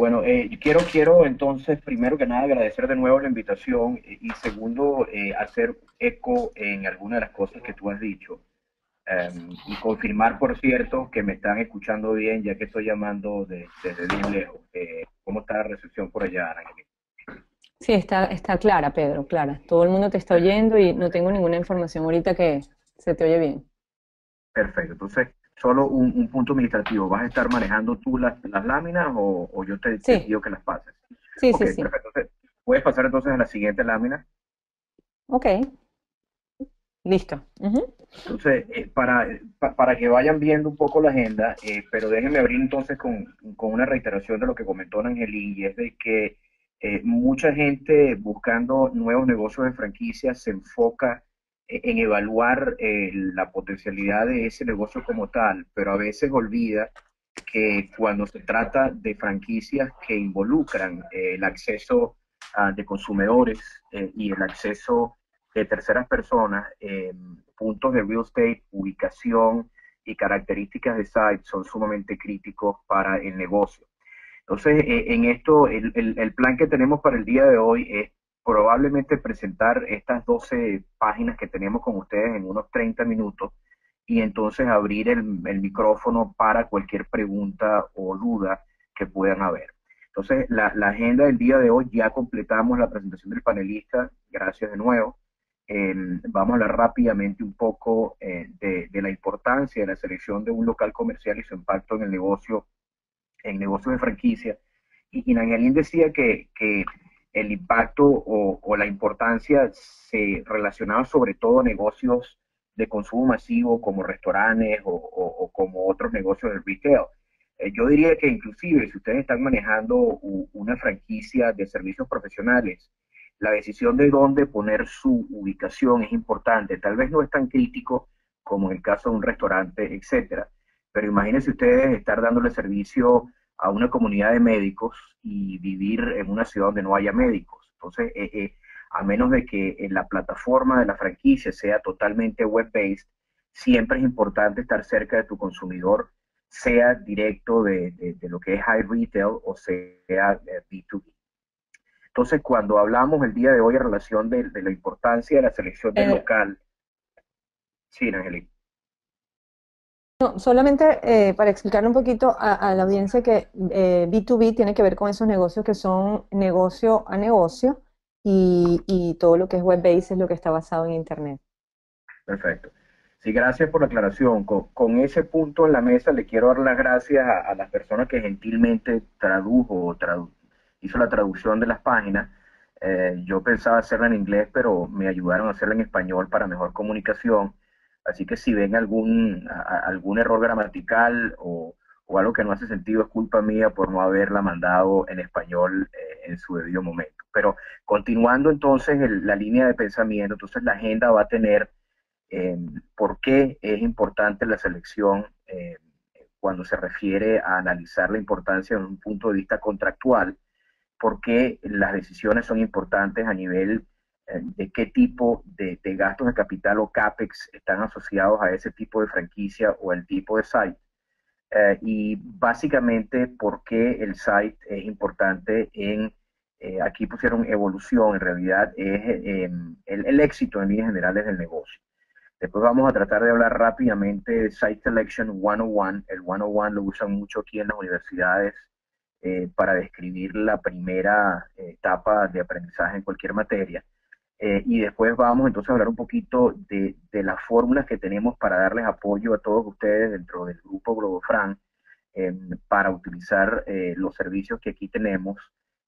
Bueno, quiero entonces, primero que nada, agradecer de nuevo la invitación y segundo, hacer eco en alguna de las cosas que tú has dicho. Y confirmar, por cierto, que me están escuchando bien, ya que estoy llamando desde bien lejos. ¿Cómo está la recepción por allá, Ángel? Sí, está clara, Pedro, clara. Todo el mundo te está oyendo y no tengo ninguna información ahorita que se te oye bien. Perfecto. Entonces, solo un punto administrativo. ¿Vas a estar manejando tú las láminas o yo te Sí, pido que las pases? sí, Ok, sí, sí. perfecto. Entonces, puedes pasar entonces a la siguiente lámina. Ok, listo. Ujú. Entonces, para que vayan viendo un poco la agenda, pero déjenme abrir entonces con una reiteración de lo que comentó Angelín, y es de que mucha gente buscando nuevos negocios de franquicias se enfoca en evaluar la potencialidad de ese negocio como tal, pero a veces olvida que cuando se trata de franquicias que involucran el acceso de consumidores y el acceso de terceras personas, puntos de real estate, ubicación y características de site son sumamente críticos para el negocio. Entonces, en esto, el plan que tenemos para el día de hoy es probablemente presentar estas 12 páginas que tenemos con ustedes en unos 30 minutos y entonces abrir el micrófono para cualquier pregunta o duda que puedan haber. Entonces, la agenda del día de hoy ya completamos la presentación del panelista. Gracias de nuevo. Vamos a hablar rápidamente un poco de la importancia de la selección de un local comercial y su impacto en negocios de franquicia. Y Nangelín decía que el impacto o la importancia se relacionaba sobre todo a negocios de consumo masivo como restaurantes o como otros negocios del retail. Yo diría que inclusive si ustedes están manejando una franquicia de servicios profesionales, la decisión de dónde poner su ubicación es importante. Tal vez no es tan crítico como en el caso de un restaurante, etcétera. Pero imagínense ustedes estar dándole servicio a una comunidad de médicos y vivir en una ciudad donde no haya médicos. Entonces, a menos de que la plataforma de la franquicia sea totalmente web-based, siempre es importante estar cerca de tu consumidor, sea directo de lo que es high retail o sea B2B. Entonces, cuando hablamos el día de hoy en relación de la importancia de la selección del Pedro, local, sí, Angelique. no, solamente para explicar un poquito a la audiencia que B2B tiene que ver con esos negocios que son negocio a negocio y todo lo que es web-based es lo que está basado en Internet. Perfecto. Sí, gracias por la aclaración. Con ese punto en la mesa le quiero dar las gracias a las personas que gentilmente tradujo o hizo la traducción de las páginas. Yo pensaba hacerla en inglés, pero me ayudaron a hacerla en español para mejor comunicación. Así que si ven algún error gramatical o algo que no hace sentido, es culpa mía por no haberla mandado en español en su debido momento. Pero continuando entonces la línea de pensamiento, entonces la agenda va a tener eh, por qué es importante la selección cuando se refiere a analizar la importancia desde un punto de vista contractual, por qué las decisiones son importantes a nivel de qué tipo de gastos de capital o CAPEX están asociados a ese tipo de franquicia o el tipo de site. Y básicamente por qué el site es importante aquí pusieron evolución, en realidad es el éxito en líneas generales del negocio. Después vamos a tratar de hablar rápidamente de Site Selection 101. El 101 lo usan mucho aquí en las universidades para describir la primera etapa de aprendizaje en cualquier materia. Y después vamos entonces a hablar un poquito de las fórmulas que tenemos para darles apoyo a todos ustedes dentro del grupo GloboFran para utilizar los servicios que aquí tenemos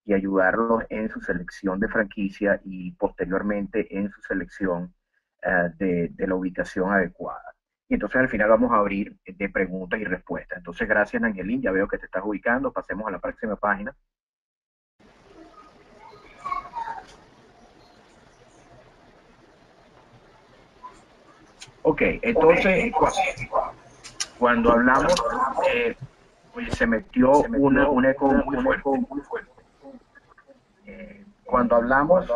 y ayudarlos en su selección de franquicia y posteriormente en su selección de la ubicación adecuada. Y entonces al final vamos a abrir de preguntas y respuestas. Entonces, gracias, Angelín. Ya veo que te estás ubicando. Pasemos a la próxima página. Ok, entonces cuando hablamos, oye, se metió un eco muy fuerte. Cuando hablamos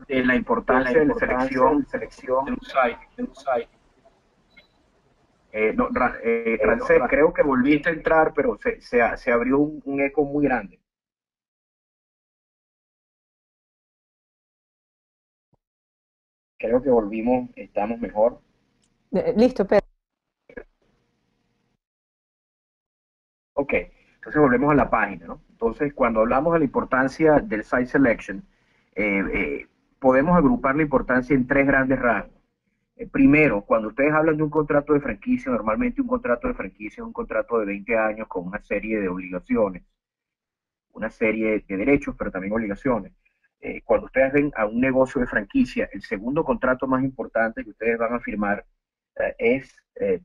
de la importancia de la selección de un site, No, No, Rancé, creo que volviste a entrar, pero se abrió un eco muy grande. Creo que volvimos, estamos mejor. Listo, Pedro. Ok, entonces volvemos a la página, ¿no? Entonces, cuando hablamos de la importancia del site selection, eh, eh, podemos agrupar la importancia en tres grandes rangos. Primero, cuando ustedes hablan de un contrato de franquicia, normalmente un contrato de franquicia es un contrato de 20 años con una serie de obligaciones, una serie de derechos, pero también obligaciones. Cuando ustedes ven a un negocio de franquicia, el segundo contrato más importante que ustedes van a firmar es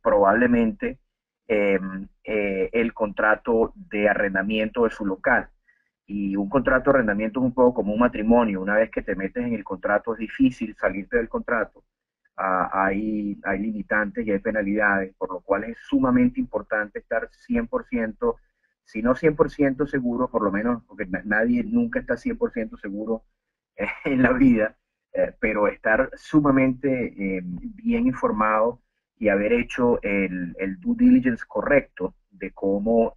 probablemente el contrato de arrendamiento de su local. Y un contrato de arrendamiento es un poco como un matrimonio. Una vez que te metes en el contrato es difícil salirte del contrato. Hay limitantes y hay penalidades, por lo cual es sumamente importante estar 100%, si no 100% seguro, por lo menos, porque nadie nunca está 100% seguro en la vida, pero estar sumamente bien informado y haber hecho el due diligence correcto de cómo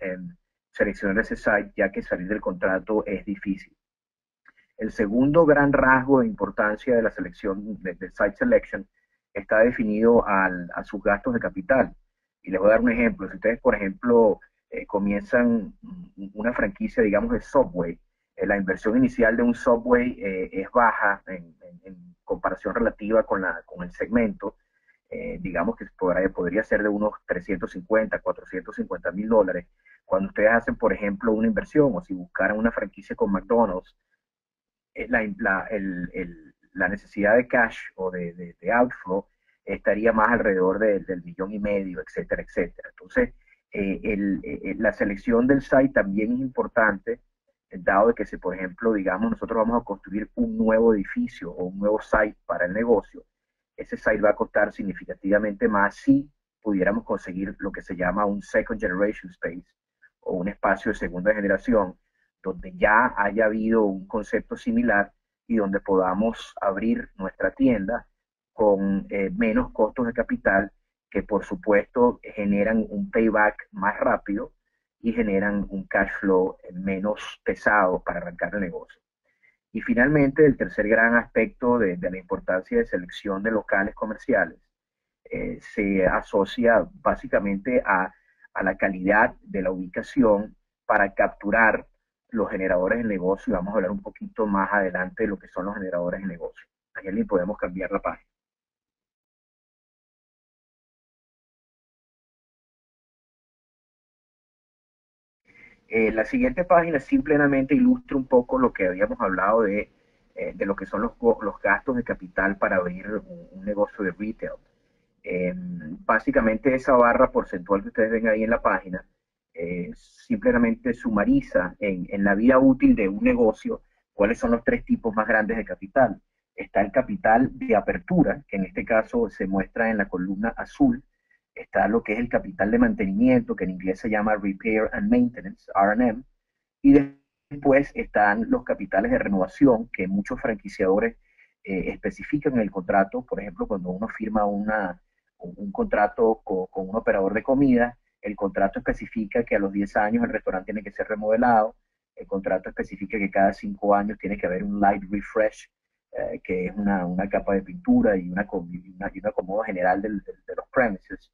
seleccionar ese site, ya que salir del contrato es difícil. El segundo gran rasgo de importancia de la selección, de site selection, está definido a sus gastos de capital. Y les voy a dar un ejemplo. Si ustedes, por ejemplo, comienzan una franquicia, digamos, de Subway, la inversión inicial de un Subway es baja en comparación relativa con el segmento. Digamos que podría ser de unos 350, 450 mil dólares. Cuando ustedes hacen, por ejemplo, una inversión o si buscaran una franquicia con McDonald's, la necesidad de cash o de outflow estaría más alrededor del millón y medio, etcétera, etcétera. Entonces, la selección del site también es importante, dado de que si, por ejemplo, digamos, nosotros vamos a construir un nuevo edificio o un nuevo site para el negocio, ese site va a costar significativamente más si pudiéramos conseguir lo que se llama un second generation space o un espacio de segunda generación, donde ya haya habido un concepto similar y donde podamos abrir nuestra tienda con menos costos de capital que por supuesto generan un payback más rápido y generan un cash flow menos pesado para arrancar el negocio. Y finalmente, el tercer gran aspecto de la importancia de selección de locales comerciales se asocia básicamente a la calidad de la ubicación para capturar los generadores de negocio. Y vamos a hablar un poquito más adelante de lo que son los generadores de negocio. Ahí podemos cambiar la página. La siguiente página simplemente ilustra un poco lo que habíamos hablado de lo que son los gastos de capital para abrir un negocio de retail. Básicamente esa barra porcentual que ustedes ven ahí en la página simplemente sumariza en la vida útil de un negocio cuáles son los tres tipos más grandes de capital. Está el capital de apertura, que en este caso se muestra en la columna azul. Está lo que es el capital de mantenimiento, que en inglés se llama Repair and Maintenance, R&M. Y después están los capitales de renovación, que muchos franquiciadores especifican en el contrato. Por ejemplo, cuando uno firma un contrato con un operador de comida, el contrato especifica que a los 10 años el restaurante tiene que ser remodelado, el contrato especifica que cada 5 años tiene que haber un light refresh, que es una capa de pintura y un acomodo general de los premises.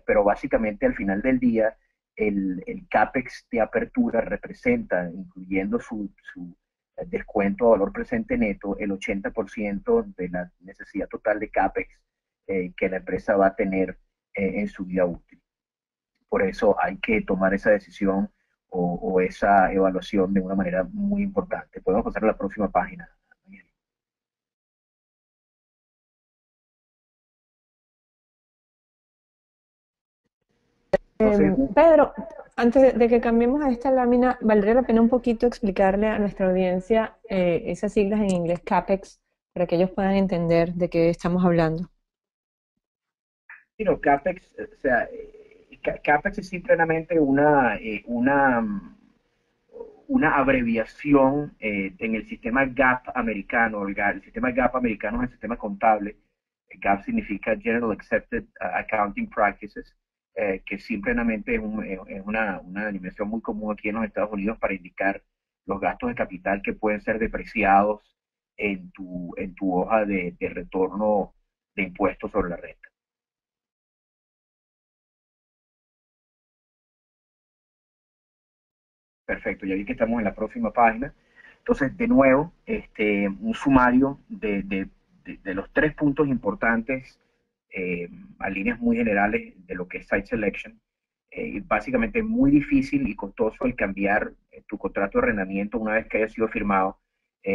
Pero básicamente al final del día, el CAPEX de apertura representa, incluyendo su descuento a valor presente neto, el 80% de la necesidad total de CAPEX que la empresa va a tener en su vida útil. Por eso hay que tomar esa decisión o esa evaluación de una manera muy importante. Podemos pasar a la próxima página. Entonces, Pedro, antes de que cambiemos a esta lámina, valdría la pena un poquito explicarle a nuestra audiencia esas siglas en inglés CAPEX para que ellos puedan entender de qué estamos hablando. CAPEX, o sea, CAPEX es simplemente una abreviación en el sistema GAP americano. El sistema GAP americano es el sistema contable. GAP significa General Accepted Accounting Practices. que simplemente es una dimensión muy común aquí en los Estados Unidos para indicar los gastos de capital que pueden ser depreciados en tu hoja de retorno de impuestos sobre la renta. Perfecto, ya vi que estamos en la próxima página. Entonces, de nuevo, un sumario de los tres puntos importantes a líneas muy generales de lo que es Site Selection. Básicamente es muy difícil y costoso el cambiar tu contrato de arrendamiento una vez que haya sido firmado.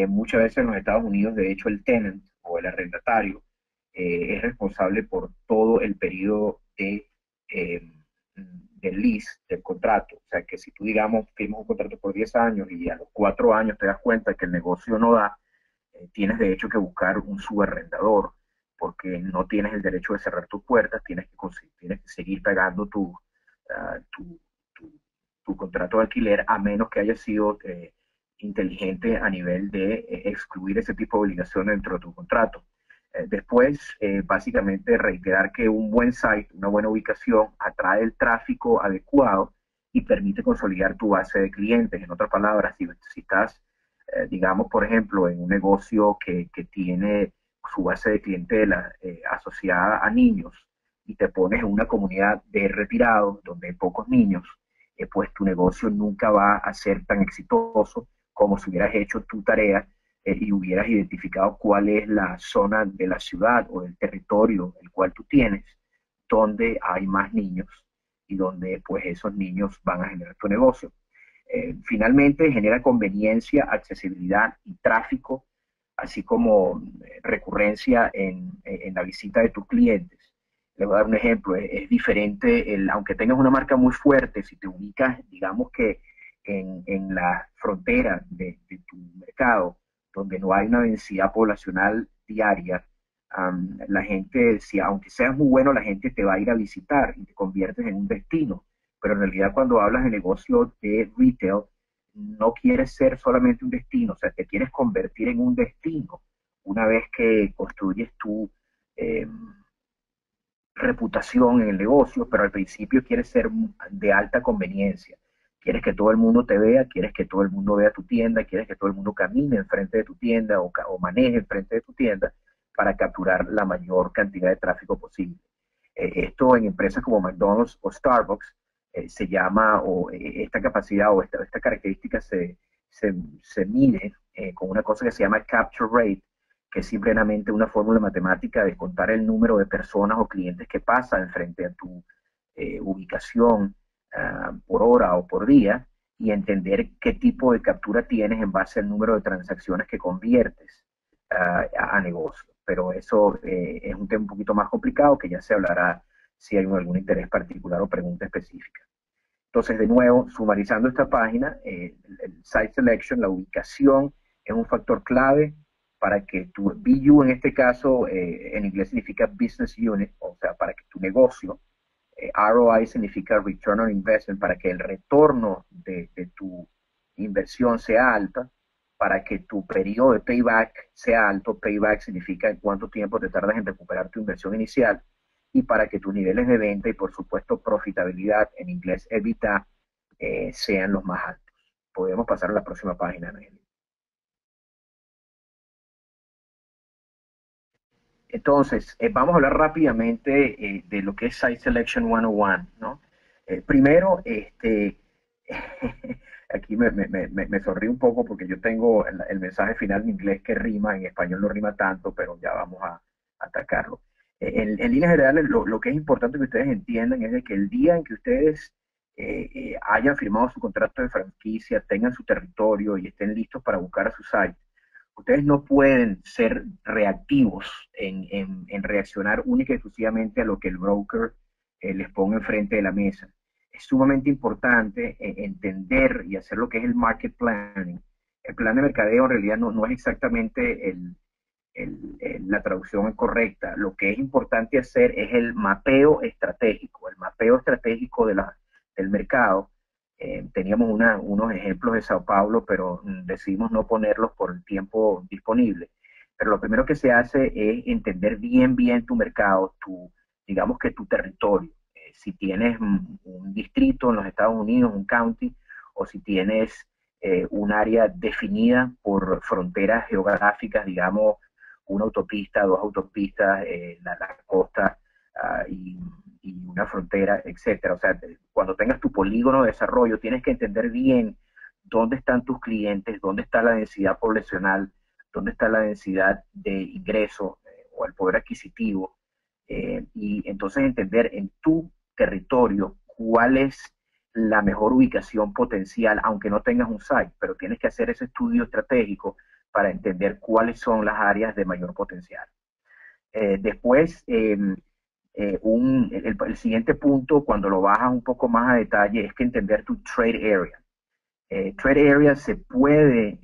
Muchas veces en los Estados Unidos, de hecho, el tenant o el arrendatario es responsable por todo el periodo eh, del lease, del contrato. O sea, que si tú, digamos, firmas un contrato por 10 años y a los 4 años te das cuenta que el negocio no da, tienes de hecho que buscar un subarrendador, porque no tienes el derecho de cerrar tus puertas, tienes que seguir pagando uh, tu, tu, tu, contrato de alquiler, a menos que haya sido inteligente a nivel de excluir ese tipo de obligaciones dentro de tu contrato. Después, básicamente, reiterar que un buen site, una buena ubicación, atrae el tráfico adecuado y permite consolidar tu base de clientes. En otras palabras, si estás, digamos, por ejemplo, en un negocio que tiene su base de clientela asociada a niños y te pones en una comunidad de retirados donde hay pocos niños, pues tu negocio nunca va a ser tan exitoso como si hubieras hecho tu tarea y hubieras identificado cuál es la zona de la ciudad o del territorio el cual tú tienes, donde hay más niños y donde pues esos niños van a generar tu negocio. Finalmente, genera conveniencia, accesibilidad y tráfico, así como recurrencia en la visita de tus clientes. Le voy a dar un ejemplo, es diferente, aunque tengas una marca muy fuerte, si te ubicas, digamos que en la frontera de tu mercado, donde no hay una densidad poblacional diaria, la gente, si, aunque seas muy bueno, la gente te va a ir a visitar y te conviertes en un destino. Pero en realidad cuando hablas de negocio de retail, no quieres ser solamente un destino, o sea, te quieres convertir en un destino una vez que construyes tu reputación en el negocio, pero al principio quieres ser de alta conveniencia. Quieres que todo el mundo te vea, quieres que todo el mundo vea tu tienda, quieres que todo el mundo camine enfrente de tu tienda o maneje enfrente de tu tienda para capturar la mayor cantidad de tráfico posible. Esto en empresas como McDonald's o Starbucks se llama, o esta capacidad o esta característica se mide con una cosa que se llama capture rate, que es simplemente una fórmula matemática de contar el número de personas o clientes que pasan frente a tu ubicación por hora o por día y entender qué tipo de captura tienes en base al número de transacciones que conviertes a negocio. Pero eso es un tema un poquito más complicado que ya se hablará si hay algún interés particular o pregunta específica. Entonces, de nuevo, sumarizando esta página, el site selection, la ubicación, es un factor clave para que tu BU, en este caso, en inglés significa Business Unit, o sea, para que tu negocio, ROI significa Return on Investment, para que el retorno de tu inversión sea alta, para que tu periodo de payback sea alto. Payback significa cuánto tiempo te tardas en recuperar tu inversión inicial, y para que tus niveles de venta y por supuesto profitabilidad, en inglés EBITDA, sean los más altos. Podemos pasar a la próxima página, Ángel. Entonces, vamos a hablar rápidamente de lo que es Site Selection 101, ¿no? Primero, aquí me sonrío un poco porque yo tengo el mensaje final en inglés que rima, en español no rima tanto, pero ya vamos a atacarlo. En líneas generales, lo que es importante que ustedes entiendan es de que el día en que ustedes hayan firmado su contrato de franquicia, tengan su territorio y estén listos para buscar a su site, ustedes no pueden ser reactivos en reaccionar única y exclusivamente a lo que el broker les ponga enfrente de la mesa. Es sumamente importante entender y hacer lo que es el market planning. El plan de mercadeo en realidad no es exactamente la traducción correcta. Lo que es importante hacer es el mapeo estratégico del mercado. Teníamos unos ejemplos de Sao Paulo, pero decidimos no ponerlos por el tiempo disponible. Pero lo primero que se hace es entender bien tu mercado, digamos que tu territorio. si tienes un distrito en los Estados Unidos, un county, o si tienes un área definida por fronteras geográficas, digamos, una autopista, dos autopistas, la costa y, una frontera, etcétera. O sea, cuando tengas tu polígono de desarrollo, tienes que entender bien dónde están tus clientes, dónde está la densidad poblacional, dónde está la densidad de ingreso o el poder adquisitivo, y entonces entender en tu territorio cuál es la mejor ubicación potencial, aunque no tengas un site, pero tienes que hacer ese estudio estratégico para entender cuáles son las áreas de mayor potencial. Después, el siguiente punto, cuando lo bajas un poco más a detalle, es que entender tu trade area. Trade area se puede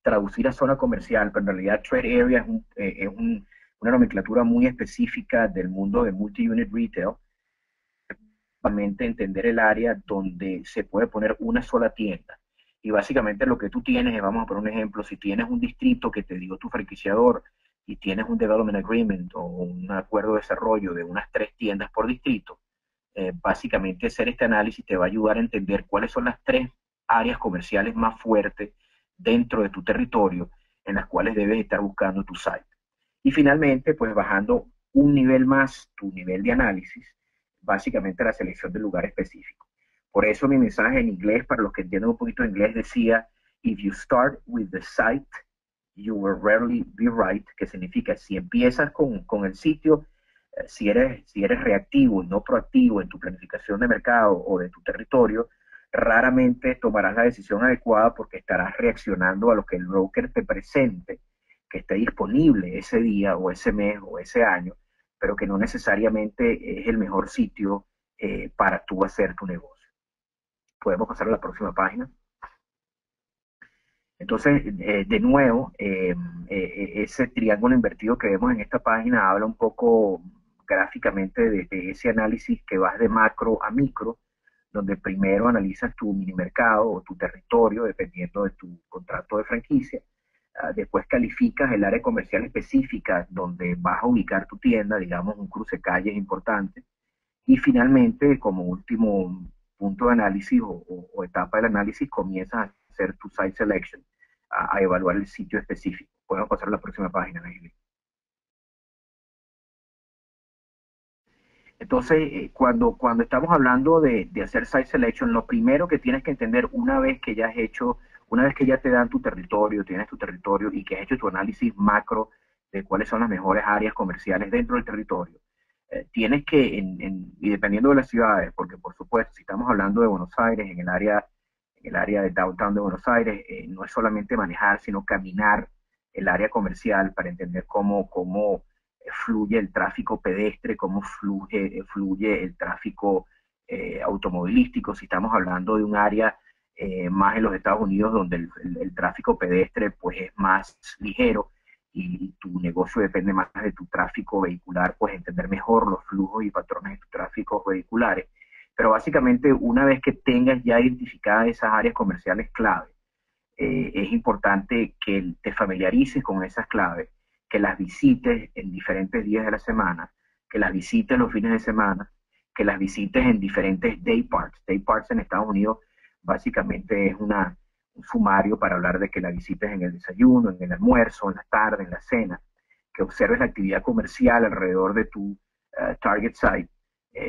traducir a zona comercial, pero en realidad trade area una nomenclatura muy específica del mundo de multi-unit retail. Básicamente entender el área donde se puede poner una sola tienda. Y básicamente lo que tú tienes, vamos a poner un ejemplo, si tienes un distrito que te dio tu franquiciador y tienes un development agreement o un acuerdo de desarrollo de unas 3 tiendas por distrito, básicamente hacer este análisis te va a ayudar a entender cuáles son las 3 áreas comerciales más fuertes dentro de tu territorio en las cuales debes estar buscando tu site. Y finalmente, pues bajando un nivel más tu nivel de análisis, básicamente la selección del lugar específico. Por eso mi mensaje en inglés, para los que entienden un poquito de inglés, decía, if you start with the site, you will rarely be right, que significa, si empiezas con el sitio, si eres reactivo y no proactivo en tu planificación de mercado o de tu territorio, raramente tomarás la decisión adecuada porque estarás reaccionando a lo que el broker te presente, que esté disponible ese día o ese mes o ese año, pero que no necesariamente es el mejor sitio para tú hacer tu negocio. Podemos pasar a la próxima página. Entonces, de nuevo, ese triángulo invertido que vemos en esta página habla un poco gráficamente de ese análisis que vas de macro a micro, donde primero analizas tu mini mercado o tu territorio, dependiendo de tu contrato de franquicia. Después calificas el área comercial específica donde vas a ubicar tu tienda, digamos un cruce calles importante. Y finalmente, como último punto de análisis o etapa del análisis, comienzas a hacer tu site selection, a evaluar el sitio específico. Podemos pasar a la próxima página, Nayeli. Entonces, cuando estamos hablando de hacer site selection, lo primero que tienes que entender una vez que ya has hecho, una vez que ya te dan tu territorio, tienes tu territorio y que has hecho tu análisis macro de cuáles son las mejores áreas comerciales dentro del territorio, tienes que, y dependiendo de las ciudades, porque por supuesto, si estamos hablando de Buenos Aires, en el área de downtown de Buenos Aires, no es solamente manejar, sino caminar el área comercial para entender cómo fluye el tráfico pedestre, cómo fluye el tráfico automovilístico. Si estamos hablando de un área más en los Estados Unidos donde el tráfico pedestre pues es más ligero y tu negocio depende más de tu tráfico vehicular, pues entender mejor los flujos y patrones de tus tráficos vehiculares. Pero básicamente una vez que tengas ya identificadas esas áreas comerciales clave, es importante que te familiarices con esas claves, que las visites en diferentes días de la semana, que las visites los fines de semana, que las visites en diferentes day parts. Day parts en Estados Unidos básicamente es un sumario para hablar de que la visites en el desayuno, en el almuerzo, en la tarde, en la cena, que observes la actividad comercial alrededor de tu target site,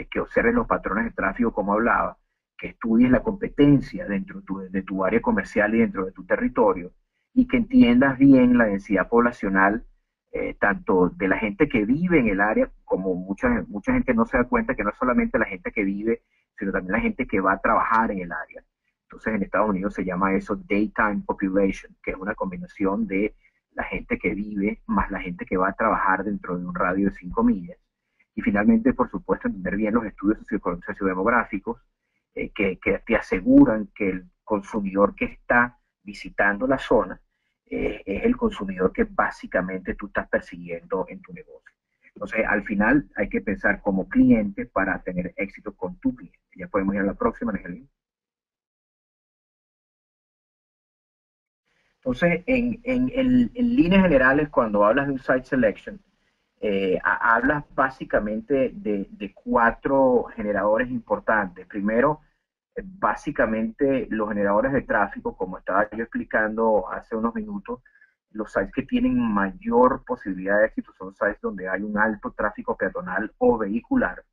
que observes los patrones de tráfico como hablaba, que estudies la competencia dentro de tu área comercial y dentro de tu territorio, y que entiendas bien la densidad poblacional, tanto de la gente que vive en el área, como mucha gente no se da cuenta que no es solamente la gente que vive, sino también la gente que va a trabajar en el área. Entonces en Estados Unidos se llama eso daytime population, que es una combinación de la gente que vive más la gente que va a trabajar dentro de un radio de 5 millas. Y finalmente, por supuesto, entender bien los estudios sociodemográficos, que te aseguran que el consumidor que está visitando la zona es el consumidor que básicamente tú estás persiguiendo en tu negocio. Entonces, al final hay que pensar como cliente para tener éxito con tu cliente. Ya podemos ir a la próxima, Angelina. Entonces, en líneas generales, cuando hablas de un site selection, hablas básicamente de cuatro generadores importantes. Primero, básicamente los generadores de tráfico, como estaba yo explicando hace unos minutos, los sites que tienen mayor posibilidad de éxito son sites donde hay un alto tráfico peatonal o vehicular.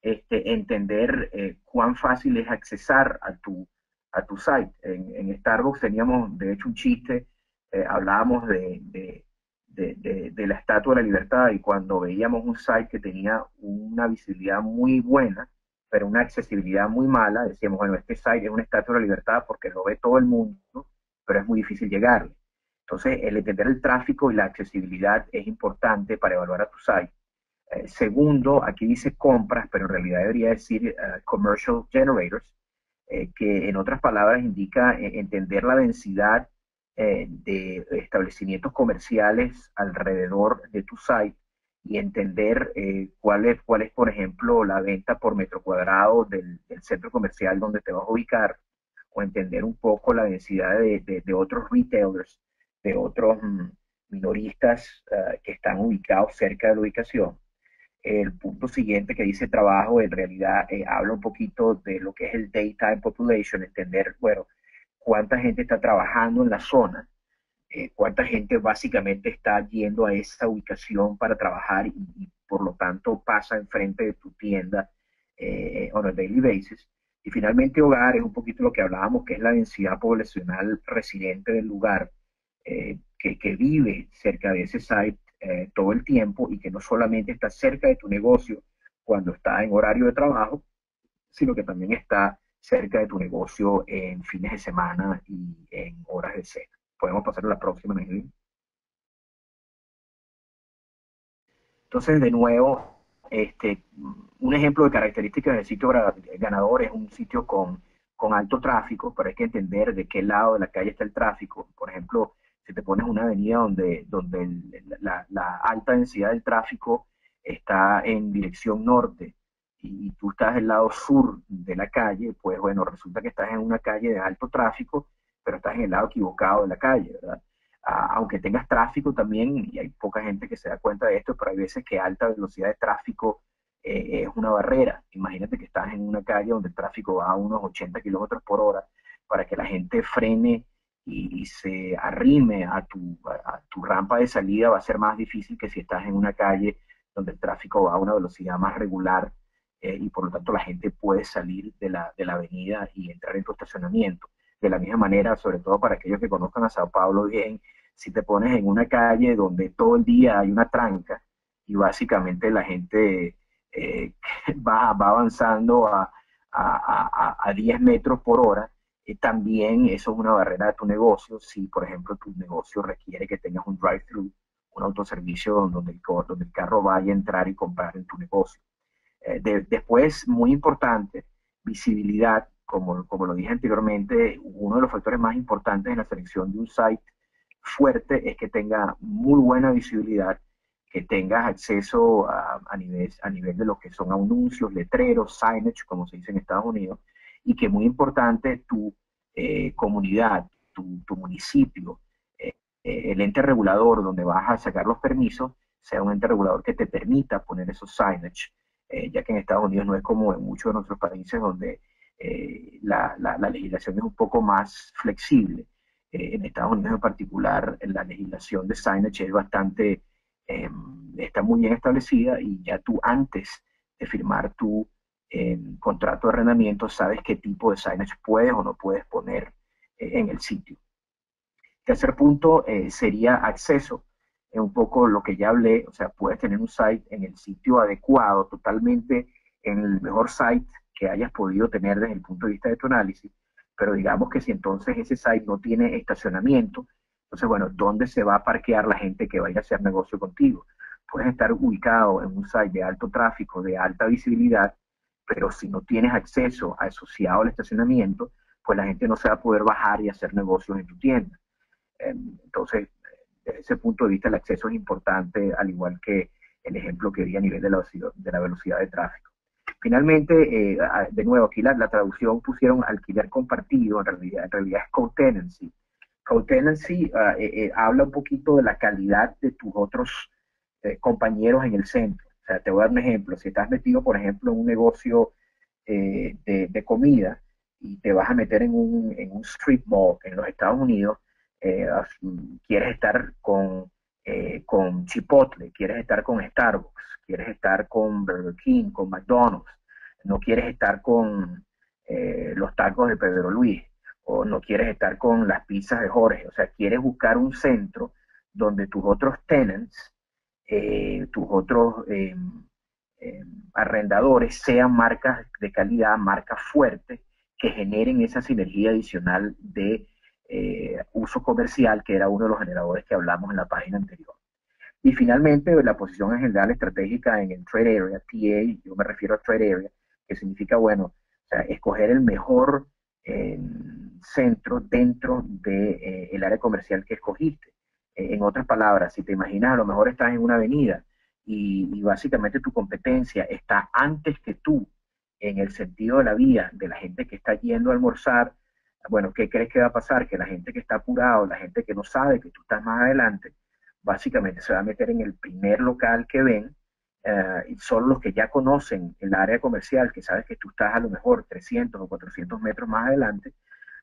Entender cuán fácil es accesar a tu site. En Starbucks teníamos, de hecho, un chiste, hablábamos de la Estatua de la Libertad, y cuando veíamos un site que tenía una visibilidad muy buena, pero una accesibilidad muy mala, decíamos, bueno, este site es una Estatua de la Libertad porque lo ve todo el mundo, pero es muy difícil llegarle. Entonces, el entender el tráfico y la accesibilidad es importante para evaluar a tu site. Segundo, aquí dice compras, pero en realidad debería decir commercial generators, que en otras palabras indica entender la densidad de establecimientos comerciales alrededor de tu site, y entender cuál es, por ejemplo, la venta por metro cuadrado del centro comercial donde te vas a ubicar, o entender un poco la densidad de otros retailers, de otros minoristas que están ubicados cerca de la ubicación. El punto siguiente que dice trabajo, en realidad habla un poquito de lo que es el daytime population, entender, bueno, cuánta gente está trabajando en la zona, cuánta gente básicamente está yendo a esa ubicación para trabajar, y por lo tanto pasa enfrente de tu tienda on a daily basis. Y finalmente hogar es un poquito lo que hablábamos, que es la densidad poblacional residente del lugar, que vive cerca de ese site todo el tiempo, y que no solamente está cerca de tu negocio cuando está en horario de trabajo, sino que también está cerca de tu negocio en fines de semana y en horas de cena. Podemos pasar a la próxima, Nelly. Entonces, de nuevo, un ejemplo de características del sitio ganador es un sitio con alto tráfico, pero hay que entender de qué lado de la calle está el tráfico. Por ejemplo, si te pones una avenida donde la alta densidad del tráfico está en dirección norte, y tú estás del lado sur de la calle, pues bueno, resulta que estás en una calle de alto tráfico, pero estás en el lado equivocado de la calle, ¿verdad? Aunque tengas tráfico también, y hay poca gente que se da cuenta de esto, pero hay veces que alta velocidad de tráfico es una barrera. Imagínate que estás en una calle donde el tráfico va a unos 80 kilómetros por hora. Para que la gente frene y se arrime a tu rampa de salida, va a ser más difícil que si estás en una calle donde el tráfico va a una velocidad más regular, y por lo tanto la gente puede salir de la avenida y entrar en tu estacionamiento. De la misma manera, sobre todo para aquellos que conozcan a Sao Paulo bien, si te pones en una calle donde todo el día hay una tranca, y básicamente la gente va avanzando a 10 metros por hora, también eso es una barrera de tu negocio. Si, por ejemplo, tu negocio requiere que tengas un drive-thru, un autoservicio donde el carro vaya a entrar y comprar en tu negocio. Después, muy importante, visibilidad. Como lo dije anteriormente, uno de los factores más importantes en la selección de un site fuerte es que tenga muy buena visibilidad, que tengas acceso a nivel de lo que son anuncios, letreros, signage, como se dice en Estados Unidos, y que muy importante tu comunidad, tu municipio, el ente regulador donde vas a sacar los permisos, sea un ente regulador que te permita poner esos signage, ya que en Estados Unidos no es como en muchos de nuestros países donde la legislación es un poco más flexible. En Estados Unidos en particular, la legislación de signage es bastante, está muy bien establecida, y ya tú antes de firmar tu contrato de arrendamiento sabes qué tipo de signage puedes o no puedes poner en el sitio. Tercer punto sería acceso. Es un poco lo que ya hablé, o sea, puedes tener un site en el sitio adecuado, totalmente en el mejor site que hayas podido tener desde el punto de vista de tu análisis, pero digamos que si entonces ese site no tiene estacionamiento, entonces, bueno, ¿dónde se va a parquear la gente que va a ir a hacer negocio contigo? Puedes estar ubicado en un site de alto tráfico, de alta visibilidad, pero si no tienes acceso asociado al estacionamiento, pues la gente no se va a poder bajar y hacer negocios en tu tienda. Entonces, desde ese punto de vista, el acceso es importante, al igual que el ejemplo que di a nivel de la velocidad de tráfico. Finalmente, de nuevo, aquí la traducción pusieron alquiler compartido, en realidad es co-tenancy. Co-tenancy habla un poquito de la calidad de tus otros compañeros en el centro. O sea, te voy a dar un ejemplo. Si estás metido, por ejemplo, en un negocio de comida y te vas a meter en un strip mall en los Estados Unidos, eh, quieres estar con Chipotle, quieres estar con Starbucks, quieres estar con Burger King, con McDonald's, no quieres estar con los tacos de Pedro Luis, o no quieres estar con las pizzas de Jorge. O sea, quieres buscar un centro donde tus otros tenants, tus otros arrendadores sean marcas de calidad, marcas fuertes, que generen esa sinergia adicional de uso comercial, que era uno de los generadores que hablamos en la página anterior. Y finalmente, la posición en general estratégica en el trade area, TA, yo me refiero a trade area, que significa, bueno, o sea, escoger el mejor centro dentro del de, área comercial que escogiste. En otras palabras, si te imaginas, a lo mejor estás en una avenida y básicamente tu competencia está antes que tú en el sentido de la vía, de la gente que está yendo a almorzar. Bueno, ¿qué crees que va a pasar? Que la gente que está apurado, la gente que no sabe que tú estás más adelante, básicamente se va a meter en el primer local que ven, y solo los que ya conocen el área comercial, que sabes que tú estás a lo mejor 300 o 400 metros más adelante,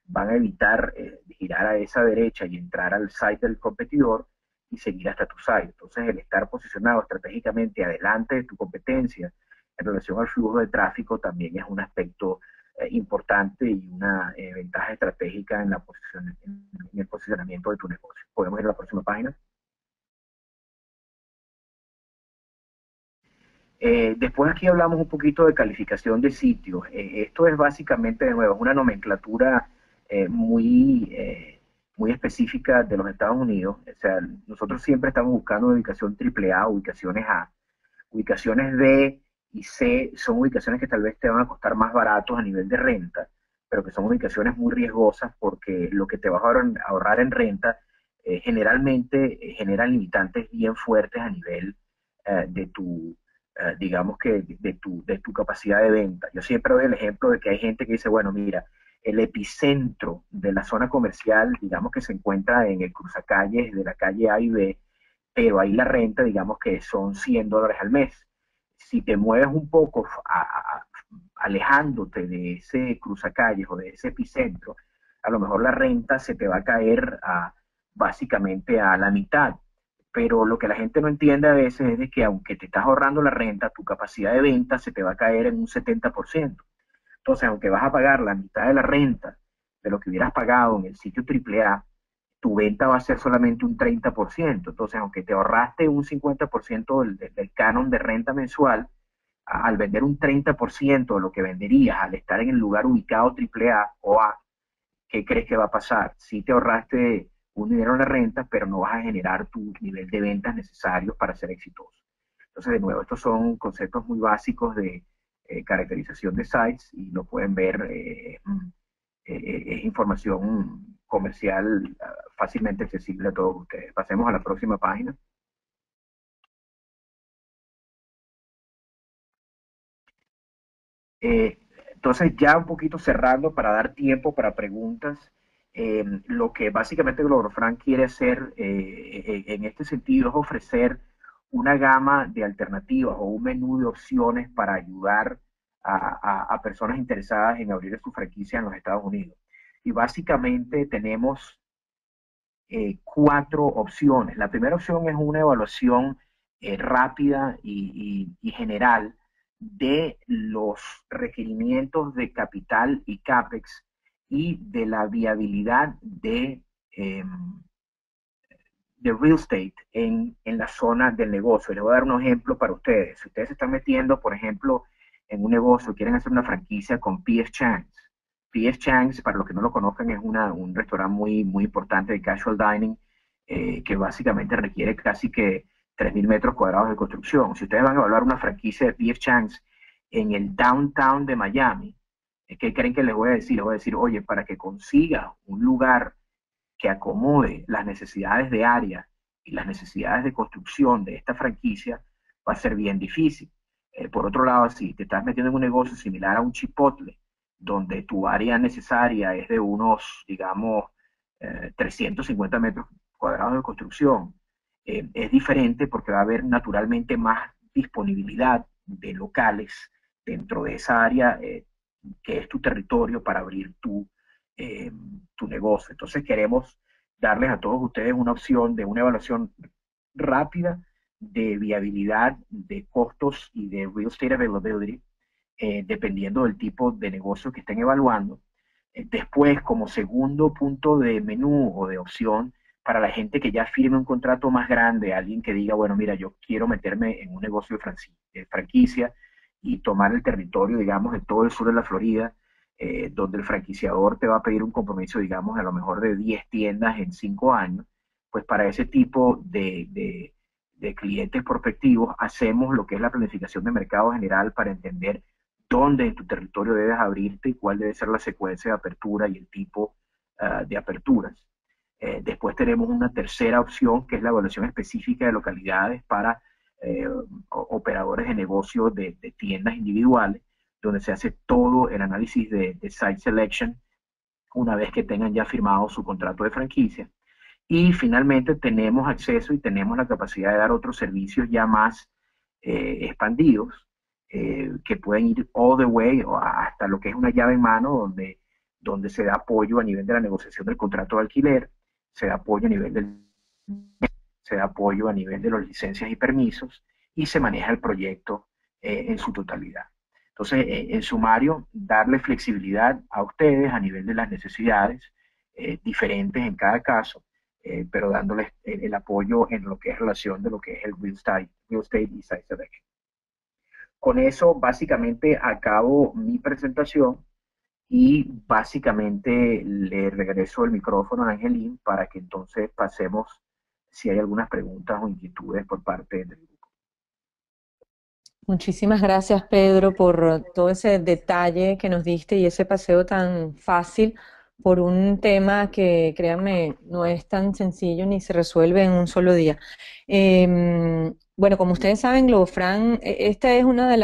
van a evitar girar a esa derecha y entrar al site del competidor y seguir hasta tu site. Entonces, el estar posicionado estratégicamente adelante de tu competencia en relación al flujo de tráfico también es un aspecto importante y una ventaja estratégica en, en el posicionamiento de tu negocio. Podemos ir a la próxima página. Después aquí hablamos un poquito de calificación de sitios. Esto es básicamente, de nuevo, una nomenclatura muy específica de los Estados Unidos. O sea, nosotros siempre estamos buscando ubicación AAA, ubicaciones A. Ubicaciones B y C son ubicaciones que tal vez te van a costar más baratos a nivel de renta, pero que son ubicaciones muy riesgosas porque lo que te vas a ahorrar en renta generalmente genera limitantes bien fuertes a nivel de tu, digamos que de tu capacidad de venta. Yo siempre doy el ejemplo de que hay gente que dice, bueno, mira, el epicentro de la zona comercial, digamos que se encuentra en el cruzacalles de la calle A y B, pero ahí la renta, digamos que son $100 al mes. Si te mueves un poco alejándote de ese cruzacalles o de ese epicentro, a lo mejor la renta se te va a caer básicamente a la mitad. Pero lo que la gente no entiende a veces es de que aunque te estás ahorrando la renta, tu capacidad de venta se te va a caer en un 70%. Entonces, aunque vas a pagar la mitad de la renta de lo que hubieras pagado en el sitio AAA, tu venta va a ser solamente un 30%. Entonces, aunque te ahorraste un 50% del canon de renta mensual, al vender un 30% de lo que venderías al estar en el lugar ubicado AAA o A, ¿qué crees que va a pasar? Sí te ahorraste un dinero en la renta, pero no vas a generar tu nivel de ventas necesarios para ser exitoso. Entonces, de nuevo, estos son conceptos muy básicos de caracterización de sites y lo pueden ver, es información comercial fácilmente accesible a todos ustedes. Pasemos a la próxima página. Entonces, ya un poquito cerrando para dar tiempo para preguntas, lo que básicamente Globofran quiere hacer en este sentido es ofrecer una gama de alternativas o un menú de opciones para ayudar a personas interesadas en abrir su franquicia en los Estados Unidos. Y básicamente tenemos cuatro opciones. La primera opción es una evaluación rápida y general de los requerimientos de capital y CAPEX y de la viabilidad de real estate en la zona del negocio. Les voy a dar un ejemplo para ustedes. Si ustedes se están metiendo, por ejemplo, en un negocio, quieren hacer una franquicia con P.F. Chang's. P.F. Chang's, para los que no lo conozcan, es un restaurante muy importante de casual dining, que básicamente requiere casi que 3.000 metros cuadrados de construcción. Si ustedes van a evaluar una franquicia de P.F. Chang's en el downtown de Miami, ¿qué creen que les voy a decir? Les voy a decir, oye, para que consiga un lugar que acomode las necesidades de área y las necesidades de construcción de esta franquicia, va a ser bien difícil. Por otro lado, si te estás metiendo en un negocio similar a un Chipotle, donde tu área necesaria es de unos, digamos, 350 metros cuadrados de construcción, es diferente porque va a haber naturalmente más disponibilidad de locales dentro de esa área que es tu territorio para abrir tu negocio. Entonces queremos darles a todos ustedes una opción de una evaluación rápida de viabilidad, de costos y de real estate availability, dependiendo del tipo de negocio que estén evaluando. Después, como segundo punto de menú o de opción, para la gente que ya firme un contrato más grande, alguien que diga, bueno, mira, yo quiero meterme en un negocio de franquicia y tomar el territorio, digamos, de todo el sur de la Florida, donde el franquiciador te va a pedir un compromiso, digamos, a lo mejor de 10 tiendas en 5 años, pues para ese tipo de clientes prospectivos hacemos lo que es la planificación de mercado general para entender dónde en tu territorio debes abrirte y cuál debe ser la secuencia de apertura y el tipo de aperturas. Después tenemos una tercera opción que es la evaluación específica de localidades para operadores de negocios de tiendas individuales, donde se hace todo el análisis de site selection una vez que tengan ya firmado su contrato de franquicia. Y finalmente tenemos acceso y tenemos la capacidad de dar otros servicios ya más expandidos, que pueden ir all the way hasta lo que es una llave en mano, donde se da apoyo a nivel de la negociación del contrato de alquiler, se da apoyo a nivel se da apoyo a nivel de las licencias y permisos, y se maneja el proyecto en su totalidad. Entonces, en sumario, darle flexibilidad a ustedes a nivel de las necesidades diferentes en cada caso, pero dándoles el apoyo en lo que es relación de lo que es el real estate y site selection. Con eso, básicamente, acabo mi presentación y básicamente le regreso el micrófono a Angelín para que entonces pasemos si hay algunas preguntas o inquietudes por parte del grupo. Muchísimas gracias, Pedro, por todo ese detalle que nos diste y ese paseo tan fácil por un tema que, créanme, no es tan sencillo ni se resuelve en un solo día. Bueno, como ustedes saben, Globofran, esta es una de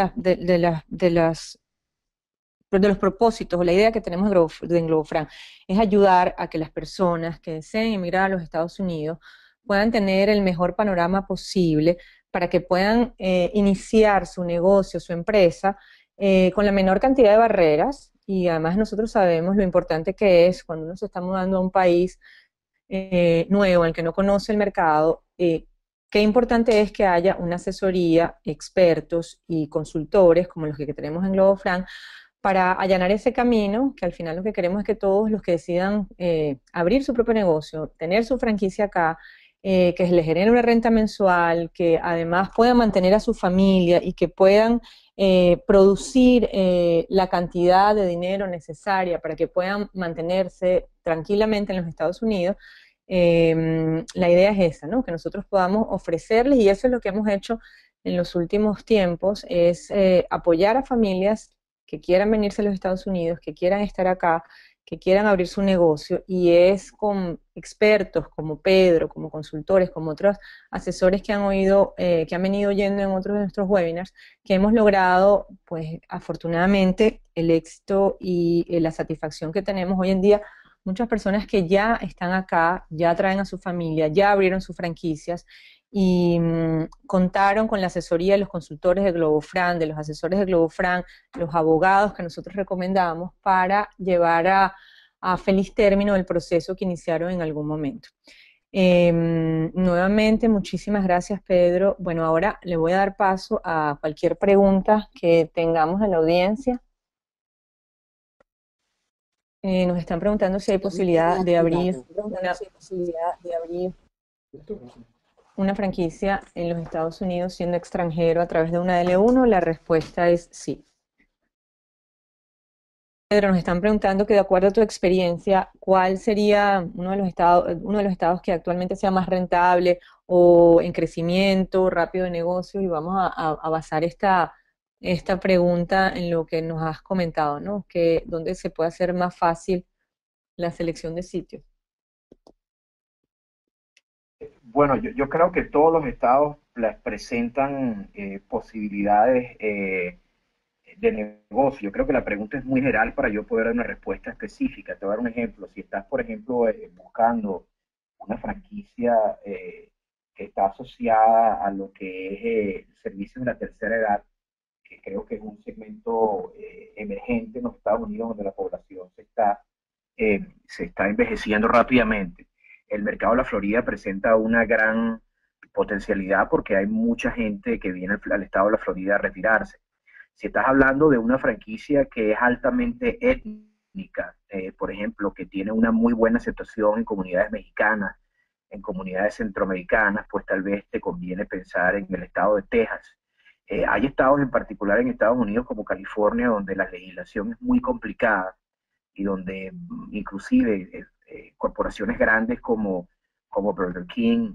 los propósitos o la idea que tenemos en Globofran, es ayudar a que las personas que deseen emigrar a los Estados Unidos puedan tener el mejor panorama posible para que puedan iniciar su negocio, su empresa, con la menor cantidad de barreras. Y además nosotros sabemos lo importante que es cuando uno se está mudando a un país nuevo, al que no conoce el mercado, qué importante es que haya una asesoría, expertos y consultores como los que tenemos en Globofran para allanar ese camino, que al final lo que queremos es que todos los que decidan abrir su propio negocio, tener su franquicia acá, que les genere una renta mensual, que además puedan mantener a su familia y que puedan producir la cantidad de dinero necesaria para que puedan mantenerse tranquilamente en los Estados Unidos. La idea es esa, ¿no? Que nosotros podamos ofrecerles, y eso es lo que hemos hecho en los últimos tiempos, es apoyar a familias que quieran venirse a los Estados Unidos, que quieran estar acá, que quieran abrir su negocio, y es con expertos como Pedro, como consultores, como otros asesores que han oído, que han venido oyendo en otros de nuestros webinars, que hemos logrado, pues afortunadamente, el éxito y la satisfacción que tenemos hoy en día. Muchas personas que ya están acá, ya traen a su familia, ya abrieron sus franquicias y contaron con la asesoría de los consultores de Globofran, de los asesores de Globofran, los abogados que nosotros recomendamos para llevar a feliz término el proceso que iniciaron en algún momento. Nuevamente, muchísimas gracias, Pedro. Bueno, ahora le voy a dar paso a cualquier pregunta que tengamos en la audiencia. Nos están preguntando si hay posibilidad de abrir una franquicia en los Estados Unidos siendo extranjero a través de una L1. La respuesta es sí. Pedro, nos están preguntando que de acuerdo a tu experiencia, ¿cuál sería uno de los estados que actualmente sea más rentable o en crecimiento rápido de negocio? Y vamos a basar esta pregunta en lo que nos has comentado, ¿no? Que dónde se puede hacer más fácil la selección de sitios. Bueno, yo creo que todos los estados presentan posibilidades de negocio. Yo creo que la pregunta es muy general para yo poder dar una respuesta específica. Te voy a dar un ejemplo. Si estás, por ejemplo, buscando una franquicia que está asociada a lo que es servicios de la tercera edad, que creo que es un segmento emergente en los Estados Unidos donde la población se está envejeciendo rápidamente. El mercado de la Florida presenta una gran potencialidad porque hay mucha gente que viene al estado de la Florida a retirarse. Si estás hablando de una franquicia que es altamente étnica, por ejemplo, que tiene una muy buena aceptación en comunidades mexicanas, en comunidades centroamericanas, pues tal vez te conviene pensar en el estado de Texas. Hay estados en particular en Estados Unidos como California donde la legislación es muy complicada y donde inclusive corporaciones grandes como Burger King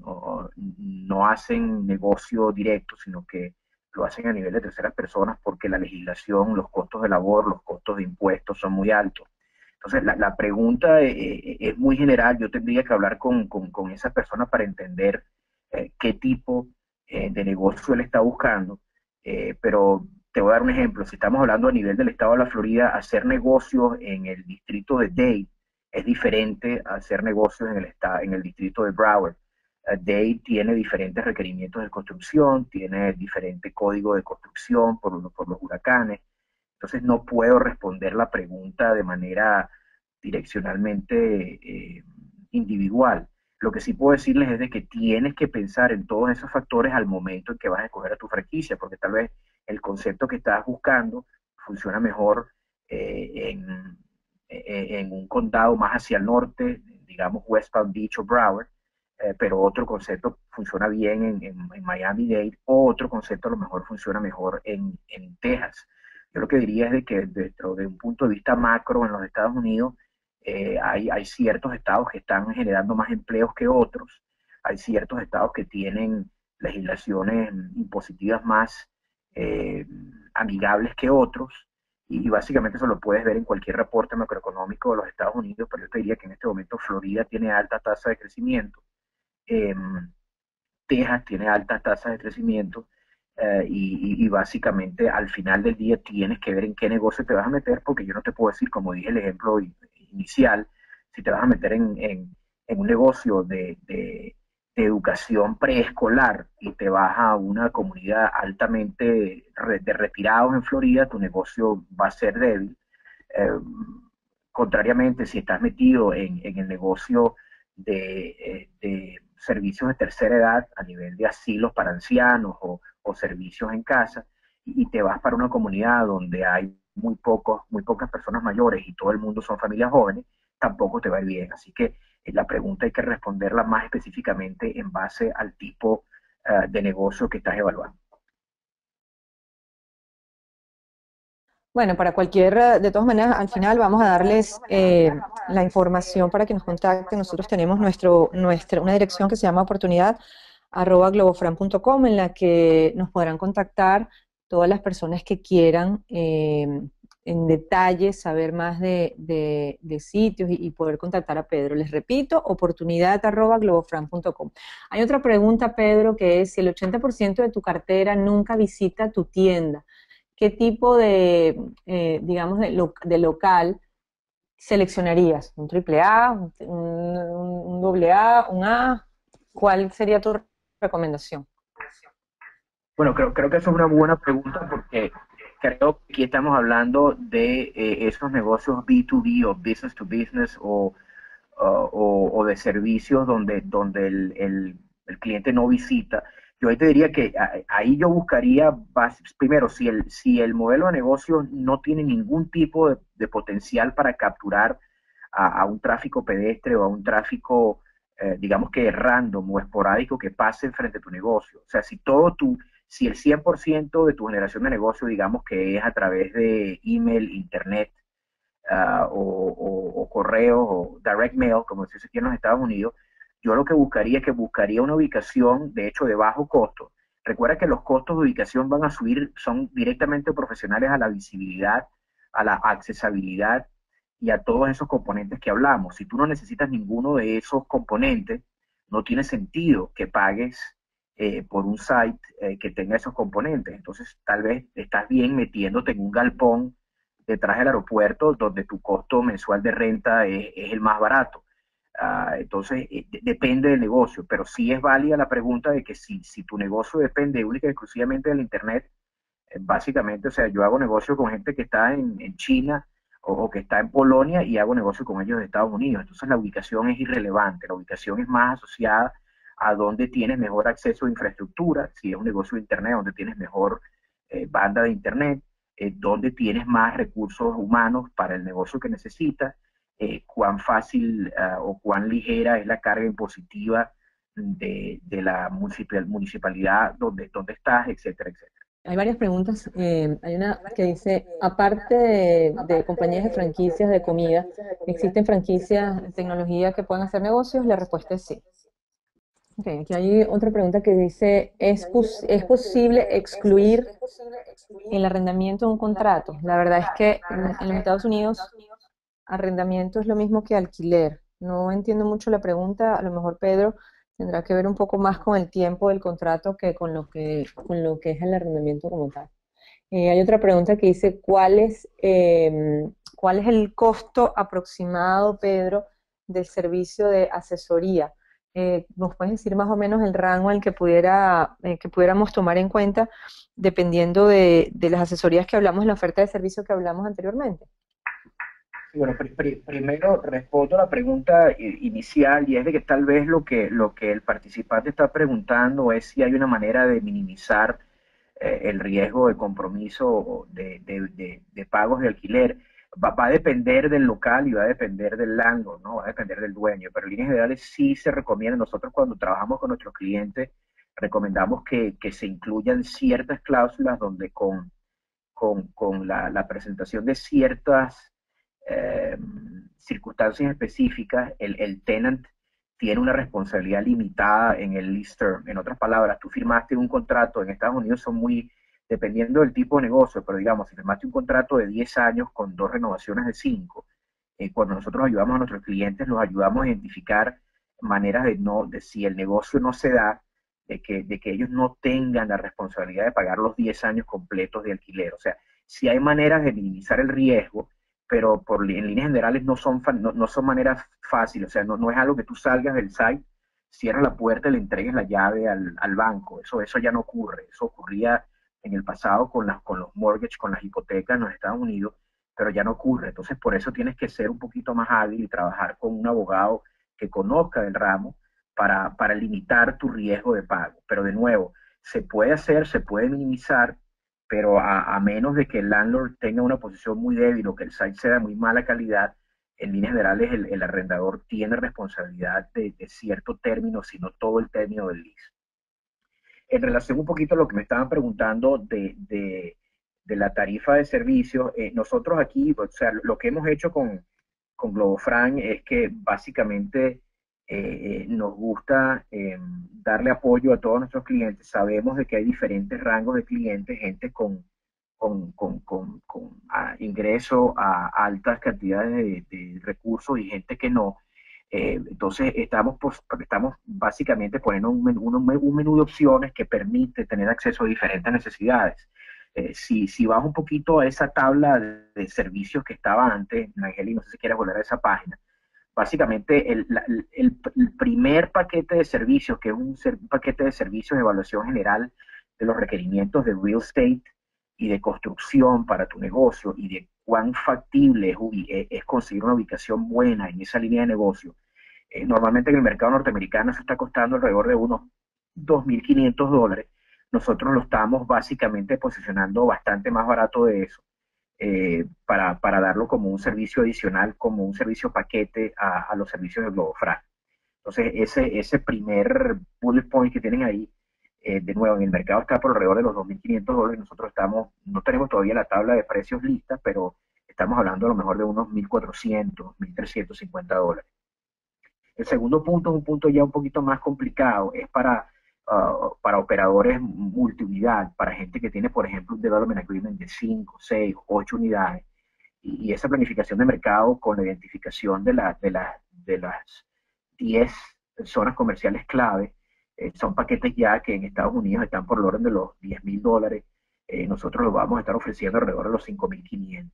no hacen negocio directo, sino que lo hacen a nivel de terceras personas porque la legislación, los costos de labor, los costos de impuestos son muy altos. Entonces, la pregunta es muy general. Yo tendría que hablar con esa persona para entender qué tipo de negocio él está buscando. Pero te voy a dar un ejemplo. Si estamos hablando a nivel del estado de la Florida, hacer negocios en el distrito de Dade es diferente a hacer negocios en el distrito de Broward. Dade tiene diferentes requerimientos de construcción, tiene diferente código de construcción por los huracanes. Entonces no puedo responder la pregunta de manera direccionalmente individual. Lo que sí puedo decirles es de que tienes que pensar en todos esos factores al momento en que vas a escoger a tu franquicia, porque tal vez el concepto que estás buscando funciona mejor en un condado más hacia el norte, digamos West Palm Beach o Broward, pero otro concepto funciona bien en Miami-Dade, o otro concepto a lo mejor funciona mejor en Texas. Yo lo que diría es de que dentro de un punto de vista macro en los Estados Unidos, hay ciertos estados que están generando más empleos que otros, hay ciertos estados que tienen legislaciones impositivas más eh, amigables que otros, y básicamente eso lo puedes ver en cualquier reporte macroeconómico de los Estados Unidos, pero yo te diría que en este momento Florida tiene alta tasa de crecimiento, eh, Texas tiene altas tasas de crecimiento, y básicamente al final del día tienes que ver en qué negocio te vas a meter, porque yo no te puedo decir, como dije el ejemplo inicial, si te vas a meter en un negocio de educación preescolar y te vas a una comunidad altamente de retirados en Florida, tu negocio va a ser débil. Eh, Contrariamente, si estás metido en el negocio de servicios de tercera edad a nivel de asilos para ancianos o servicios en casa, y te vas para una comunidad donde hay muy pocas personas mayores y todo el mundo son familias jóvenes, tampoco te va a ir bien. Así que la pregunta hay que responderla más específicamente en base al tipo de negocio que estás evaluando. Bueno, para cualquier, de todas maneras, al final vamos a darles la información para que nos contacten. Nosotros tenemos una dirección que se llama oportunidad@globofran.com, en la que nos podrán contactar todas las personas que quieran en detalle saber más de sitios y poder contactar a Pedro. Les repito, oportunidad@globofran.com. Hay otra pregunta, Pedro, que es si el 80% de tu cartera nunca visita tu tienda, ¿qué tipo digamos, de local seleccionarías? ¿Un triple A, un doble A, un A? ¿Cuál sería tu recomendación? Bueno, creo que eso es una buena pregunta porque creo que aquí estamos hablando de esos negocios B2B o business to business o de servicios donde el cliente no visita. Yo ahí te diría que ahí yo buscaría, primero, si el modelo de negocio no tiene ningún tipo de potencial para capturar a un tráfico pedestre o a un tráfico, digamos que random o esporádico que pase frente a tu negocio. O sea, si el 100% de tu generación de negocio, digamos que es a través de email, internet, o correos o direct mail, como se dice aquí en los Estados Unidos, yo lo que buscaría es que buscaría una ubicación, de hecho, de bajo costo. Recuerda que los costos de ubicación van a subir, son directamente proporcionales a la visibilidad, a la accesibilidad y a todos esos componentes que hablamos. Si tú no necesitas ninguno de esos componentes, no tiene sentido que pagues por un site que tenga esos componentes. Entonces, tal vez estás bien metiéndote en un galpón detrás del aeropuerto donde tu costo mensual de renta es el más barato. Entonces, depende del negocio, pero sí es válida la pregunta de que si tu negocio depende única y exclusivamente del Internet, básicamente, o sea, yo hago negocio con gente que está en China o que está en Polonia y hago negocio con ellos de Estados Unidos. Entonces la ubicación es irrelevante, la ubicación es más asociada a donde tienes mejor acceso a infraestructura, si es un negocio de Internet, donde tienes mejor banda de Internet, donde tienes más recursos humanos para el negocio que necesitas, cuán fácil o cuán ligera es la carga impositiva de la municipalidad donde estás, etcétera, etcétera. Hay varias preguntas. Hay una que dice, aparte de compañías de franquicias de comida, ¿existen franquicias de tecnología que puedan hacer negocios? La respuesta es sí. Ok, aquí hay otra pregunta que dice, ¿es posible excluir el arrendamiento de un contrato? La verdad es que en los Estados Unidos arrendamiento es lo mismo que alquiler. No entiendo mucho la pregunta, a lo mejor Pedro tendrá que ver un poco más con el tiempo del contrato que con lo que es el arrendamiento como tal. Hay otra pregunta que dice, ¿cuál es el costo aproximado, Pedro, del servicio de asesoría? ¿Nos puedes decir más o menos el rango en el que pudiéramos tomar en cuenta dependiendo de las asesorías que hablamos en la oferta de servicio que hablamos anteriormente? Bueno, primero respondo a la pregunta inicial y es de que tal vez lo que el participante está preguntando es si hay una manera de minimizar el riesgo de compromiso o de pagos de alquiler. Va a depender del local y va a depender del landlord, ¿no? Va a depender del dueño, pero en líneas generales sí se recomienda. Nosotros cuando trabajamos con nuestros clientes recomendamos que se incluyan ciertas cláusulas donde con la presentación de ciertas eh, circunstancias específicas, el tenant tiene una responsabilidad limitada en el lease term. En otras palabras, tú firmaste un contrato, en Estados Unidos son muy, dependiendo del tipo de negocio, pero digamos, si firmaste un contrato de 10 años con 2 renovaciones de 5, cuando nosotros ayudamos a nuestros clientes, los ayudamos a identificar maneras de si el negocio no se da, de que ellos no tengan la responsabilidad de pagar los 10 años completos de alquiler. O sea, si hay maneras de minimizar el riesgo, pero en líneas generales no son maneras fáciles. O sea, no es algo que tú salgas del site, cierras la puerta y le entregues la llave al banco. Eso ya no ocurre. Eso ocurría en el pasado con los mortgages, con las hipotecas en los Estados Unidos, pero ya no ocurre. Entonces, por eso tienes que ser un poquito más hábil y trabajar con un abogado que conozca del ramo para limitar tu riesgo de pago. Pero de nuevo, se puede hacer, se puede minimizar, pero a menos de que el landlord tenga una posición muy débil o que el site sea de muy mala calidad, en líneas generales el arrendador tiene responsabilidad de cierto término, si no todo el término del lease. En relación un poquito a lo que me estaban preguntando de la tarifa de servicios, nosotros aquí, o sea, lo que hemos hecho con GloboFran es que básicamente nos gusta darle apoyo a todos nuestros clientes. Sabemos de que hay diferentes rangos de clientes, gente con ingreso a altas cantidades de recursos y gente que no. Entonces estamos básicamente poniendo un menú de opciones que permite tener acceso a diferentes necesidades. Si vas un poquito a esa tabla de servicios que estaba antes, Angeli, no sé si quieres volver a esa página, básicamente el primer paquete de servicios, que es un paquete de servicios de evaluación general de los requerimientos de real estate y de construcción para tu negocio y de cuán factible es conseguir una ubicación buena en esa línea de negocio. Normalmente en el mercado norteamericano se está costando alrededor de unos $2.500. Nosotros lo estamos básicamente posicionando bastante más barato de eso, para darlo como un servicio adicional, como un servicio paquete a los servicios de GloboFran. Entonces, ese primer bullet point que tienen ahí, de nuevo, en el mercado está por alrededor de los $2.500. Nosotros no tenemos todavía la tabla de precios lista, pero estamos hablando a lo mejor de unos $1.400, $1.350. El segundo punto es un punto ya un poquito más complicado, es para operadores multiunidad, para gente que tiene, por ejemplo, un development agreement de 5, 6, 8 unidades, y esa planificación de mercado con la identificación de las 10 zonas comerciales clave. Son paquetes ya que en Estados Unidos están por el orden de los $10.000. Nosotros los vamos a estar ofreciendo alrededor de los 5.500.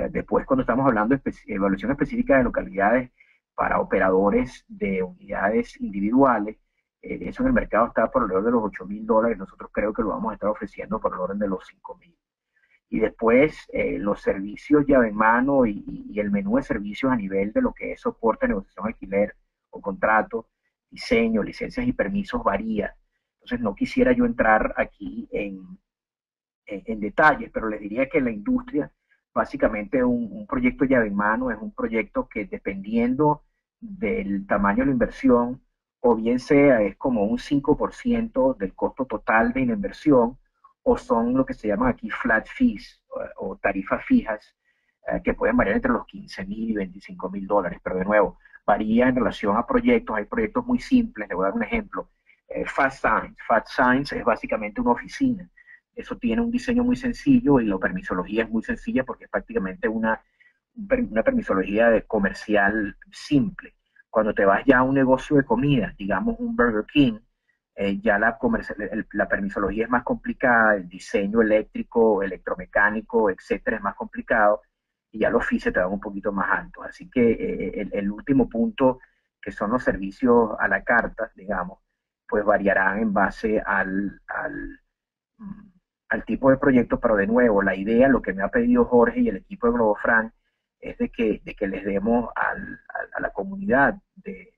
Después, cuando estamos hablando de evaluación específica de localidades, para operadores de unidades individuales. Eso en el mercado está por alrededor de los $8,000. Nosotros creo que lo vamos a estar ofreciendo por el orden de los 5,000. Y después los servicios llave en mano y el menú de servicios a nivel de lo que es soporte, negociación, alquiler o contrato, diseño, licencias y permisos varía. Entonces no quisiera yo entrar aquí en detalles, pero les diría que la industria, básicamente un proyecto llave en mano es un proyecto que dependiendo del tamaño de la inversión, o bien sea es como un 5% del costo total de la inversión, o son lo que se llaman aquí flat fees o tarifas fijas, que pueden variar entre los 15,000 y $25,000, pero de nuevo, varía en relación a proyectos. Hay proyectos muy simples, le voy a dar un ejemplo. Fast Signs. Fast Signs es básicamente una oficina. Eso tiene un diseño muy sencillo y la permisología es muy sencilla porque es prácticamente una permisología de comercial simple. Cuando te vas ya a un negocio de comida, digamos un Burger King, ya la permisología es más complicada, el diseño eléctrico, electromecánico, etcétera, es más complicado y ya los fees se te dan un poquito más altos. Así que el último punto, que son los servicios a la carta, digamos, pues variarán en base al tipo de proyecto, pero de nuevo, la idea, lo que me ha pedido Jorge y el equipo de GloboFran, es de que les demos a la comunidad de,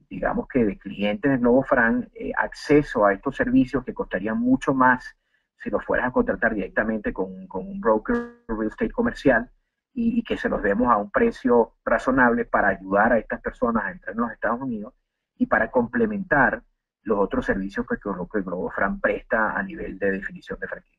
digamos que de clientes de GloboFran, acceso a estos servicios que costarían mucho más si los fueras a contratar directamente con un broker real estate comercial y que se los demos a un precio razonable para ayudar a estas personas a entrar en los Estados Unidos y para complementar los otros servicios que GloboFran presta a nivel de definición de franquicia.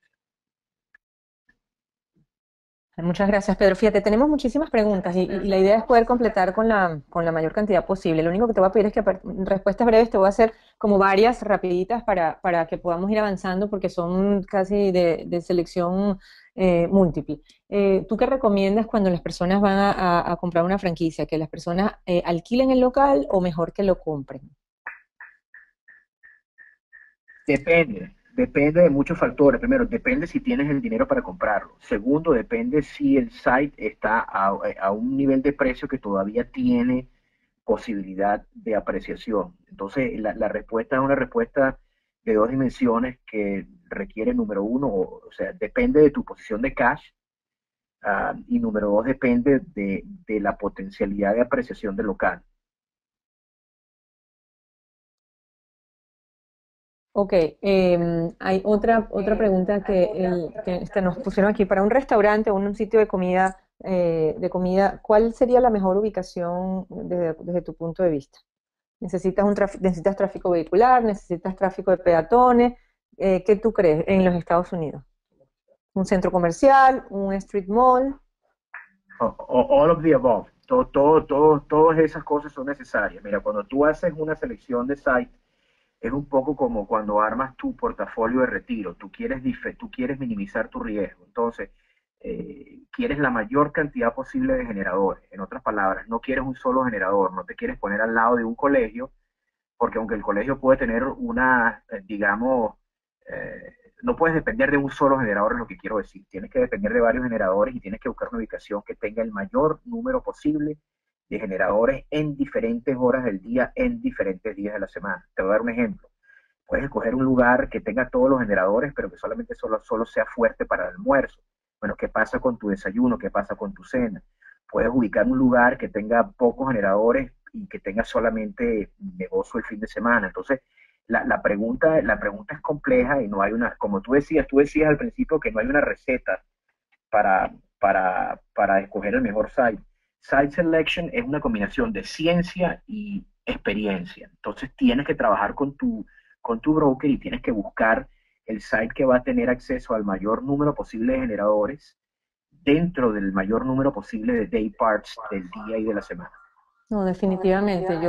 Muchas gracias, Pedro. Fíjate, tenemos muchísimas preguntas y la idea es poder completar con la mayor cantidad posible. Lo único que te voy a pedir es que respuestas breves, te voy a hacer como varias rapiditas para que podamos ir avanzando porque son casi de selección múltiple. ¿Tú qué recomiendas cuando las personas van a comprar una franquicia? ¿Que las personas alquilen el local o mejor que lo compren? Depende de muchos factores. Primero, depende si tienes el dinero para comprarlo. Segundo, depende si el site está a un nivel de precio que todavía tiene posibilidad de apreciación. Entonces, la respuesta es una respuesta de dos dimensiones que requiere, número uno, o sea, depende de tu posición de cash, y número dos, depende de la potencialidad de apreciación del local. Ok, hay otra pregunta que nos pusieron aquí. Para un restaurante o un sitio de comida, ¿cuál sería la mejor ubicación desde tu punto de vista? ¿Necesitas tráfico vehicular? ¿Necesitas tráfico de peatones? ¿Qué tú crees en los Estados Unidos? ¿Un centro comercial? ¿Un street mall? All of the above. Todas esas cosas son necesarias. Mira, cuando tú haces una selección de site, es un poco como cuando armas tu portafolio de retiro. Tú quieres minimizar tu riesgo. Entonces, quieres la mayor cantidad posible de generadores. En otras palabras, no quieres un solo generador, no te quieres poner al lado de un colegio, porque aunque el colegio puede tener digamos, eh, no puedes depender de un solo generador, es lo que quiero decir. Tienes que depender de varios generadores y tienes que buscar una ubicación que tenga el mayor número posible de generadores en diferentes horas del día, en diferentes días de la semana. Te voy a dar un ejemplo. Puedes escoger un lugar que tenga todos los generadores, pero que solamente solo sea fuerte para el almuerzo. Bueno, ¿qué pasa con tu desayuno? ¿Qué pasa con tu cena? Puedes ubicar un lugar que tenga pocos generadores y que tenga solamente negocio el fin de semana. Entonces, la pregunta es compleja y no hay una, como tú decías al principio que no hay una receta para escoger el mejor site. Site selection es una combinación de ciencia y experiencia. Entonces tienes que trabajar con tu broker y tienes que buscar el site que va a tener acceso al mayor número posible de generadores dentro del mayor número posible de day parts del día y de la semana. No, definitivamente.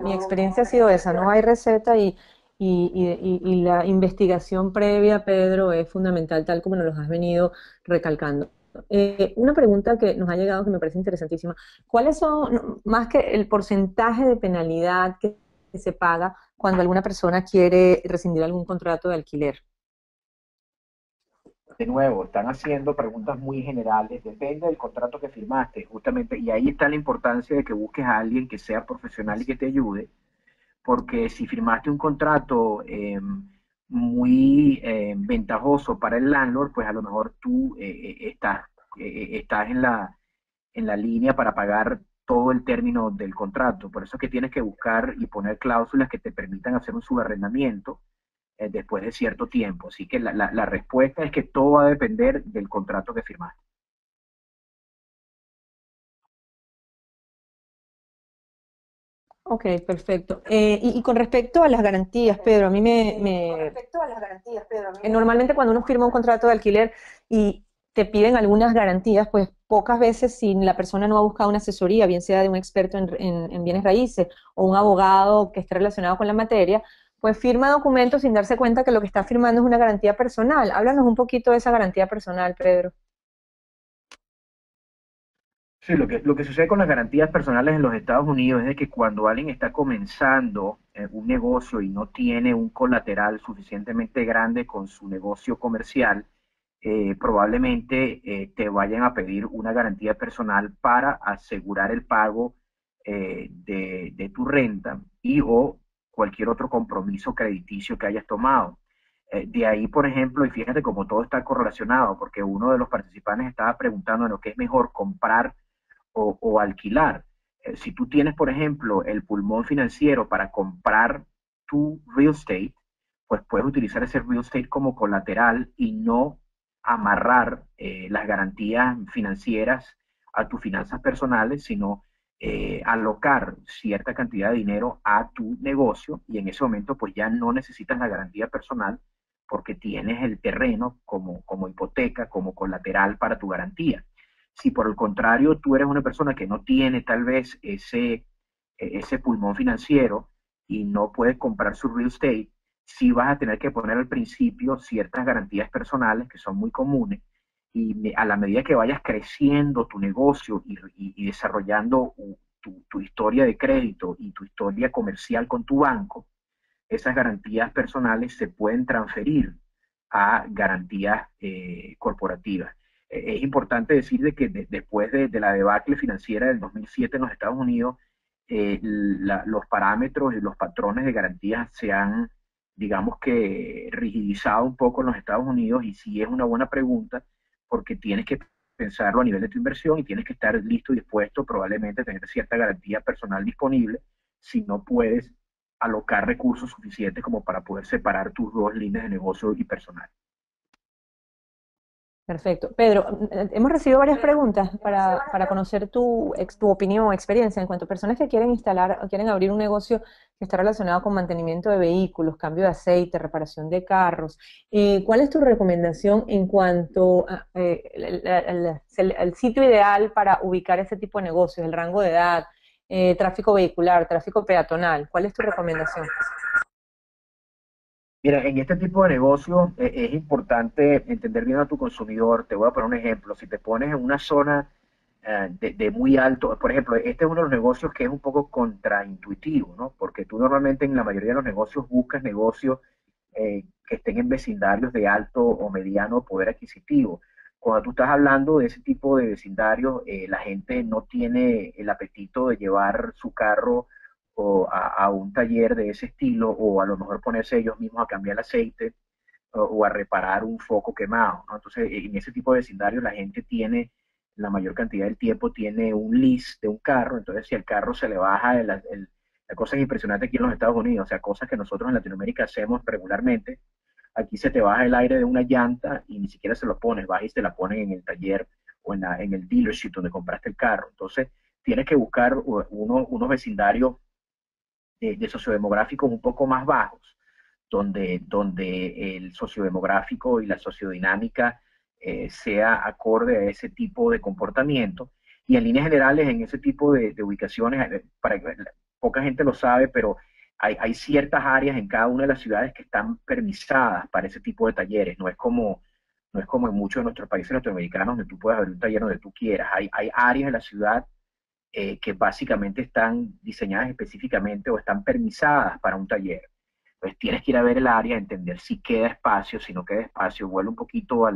Mi experiencia ha sido esa. No hay receta y la investigación previa, Pedro, es fundamental, tal como nos lo has venido recalcando. Una pregunta que nos ha llegado que me parece interesantísima. ¿Cuáles son, más que el porcentaje de penalidad que se paga cuando alguna persona quiere rescindir algún contrato de alquiler? de nuevo, están haciendo preguntas muy generales, depende del contrato que firmaste, justamente, y ahí está la importancia de que busques a alguien que sea profesional y que te ayude, porque si firmaste un contrato muy ventajoso para el landlord, pues a lo mejor tú estás en la línea para pagar todo el término del contrato. Por eso es que tienes que buscar y poner cláusulas que te permitan hacer un subarrendamiento después de cierto tiempo. Así que la respuesta es que todo va a depender del contrato que firmaste. Ok, perfecto. Y con respecto a las garantías, Pedro, a mí normalmente cuando uno firma un contrato de alquiler y te piden algunas garantías, pues pocas veces si la persona no ha buscado una asesoría, bien sea de un experto en bienes raíces o un abogado que esté relacionado con la materia, pues firma documentos sin darse cuenta que lo que está firmando es una garantía personal. Háblanos un poquito de esa garantía personal, Pedro. Sí, lo que sucede con las garantías personales en los Estados Unidos es de que cuando alguien está comenzando un negocio y no tiene un colateral suficientemente grande con su negocio comercial, probablemente te vayan a pedir una garantía personal para asegurar el pago de tu renta y o cualquier otro compromiso crediticio que hayas tomado. De ahí, por ejemplo, y fíjate cómo todo está correlacionado, porque uno de los participantes estaba preguntando en lo que es mejor comprar o alquilar. Si tú tienes, por ejemplo, el pulmón financiero para comprar tu real estate, pues puedes utilizar ese real estate como colateral y no amarrar las garantías financieras a tus finanzas personales, sino alocar cierta cantidad de dinero a tu negocio y en ese momento pues ya no necesitas la garantía personal porque tienes el terreno como hipoteca, como colateral para tu garantía. Si por el contrario tú eres una persona que no tiene tal vez ese pulmón financiero y no puedes comprar su real estate, sí vas a tener que poner al principio ciertas garantías personales que son muy comunes y a la medida que vayas creciendo tu negocio y desarrollando tu historia de crédito y tu historia comercial con tu banco, esas garantías personales se pueden transferir a garantías corporativas. Es importante decir de que después de la debacle financiera del 2007 en los Estados Unidos, los parámetros y los patrones de garantías se han, digamos que, rigidizado un poco en los Estados Unidos y sí es una buena pregunta porque tienes que pensarlo a nivel de tu inversión y tienes que estar listo y dispuesto probablemente a tener cierta garantía personal disponible si no puedes alocar recursos suficientes como para poder separar tus dos líneas de negocio y personal. Perfecto. Pedro, hemos recibido varias preguntas para conocer tu opinión o experiencia en cuanto a personas que quieren instalar o quieren abrir un negocio que está relacionado con mantenimiento de vehículos, cambio de aceite, reparación de carros. ¿Cuál es tu recomendación en cuanto al sitio ideal para ubicar ese tipo de negocios, el rango de edad, tráfico vehicular, tráfico peatonal? ¿Cuál es tu recomendación? Mira, en este tipo de negocio es importante entender bien a tu consumidor. Te voy a poner un ejemplo. Si te pones en una zona de muy alto, por ejemplo, este es uno de los negocios que es un poco contraintuitivo, ¿no? Porque tú normalmente en la mayoría de los negocios buscas negocios que estén en vecindarios de alto o mediano poder adquisitivo. Cuando tú estás hablando de ese tipo de vecindarios, la gente no tiene el apetito de llevar su carro a un taller de ese estilo o a lo mejor ponerse ellos mismos a cambiar el aceite o a reparar un foco quemado, ¿no? Entonces, en ese tipo de vecindarios la gente tiene, la mayor cantidad del tiempo tiene un lease de un carro, entonces si el carro se le baja, la cosa es impresionante aquí en los Estados Unidos, o sea, cosas que nosotros en Latinoamérica hacemos regularmente, aquí se te baja el aire de una llanta y ni siquiera se lo pones, vas y te la ponen en el taller o en el dealership donde compraste el carro, entonces tienes que buscar unos vecindarios de sociodemográficos un poco más bajos, donde el sociodemográfico y la sociodinámica sea acorde a ese tipo de comportamiento. Y en líneas generales, en ese tipo de ubicaciones, poca gente lo sabe, pero hay ciertas áreas en cada una de las ciudades que están permisadas para ese tipo de talleres. No es como en muchos de nuestros países latinoamericanos donde tú puedes abrir un taller donde tú quieras. Hay áreas de la ciudad que básicamente están diseñadas específicamente o están permisadas para un taller. Pues tienes que ir a ver el área, entender si queda espacio, si no queda espacio, vuelve un poquito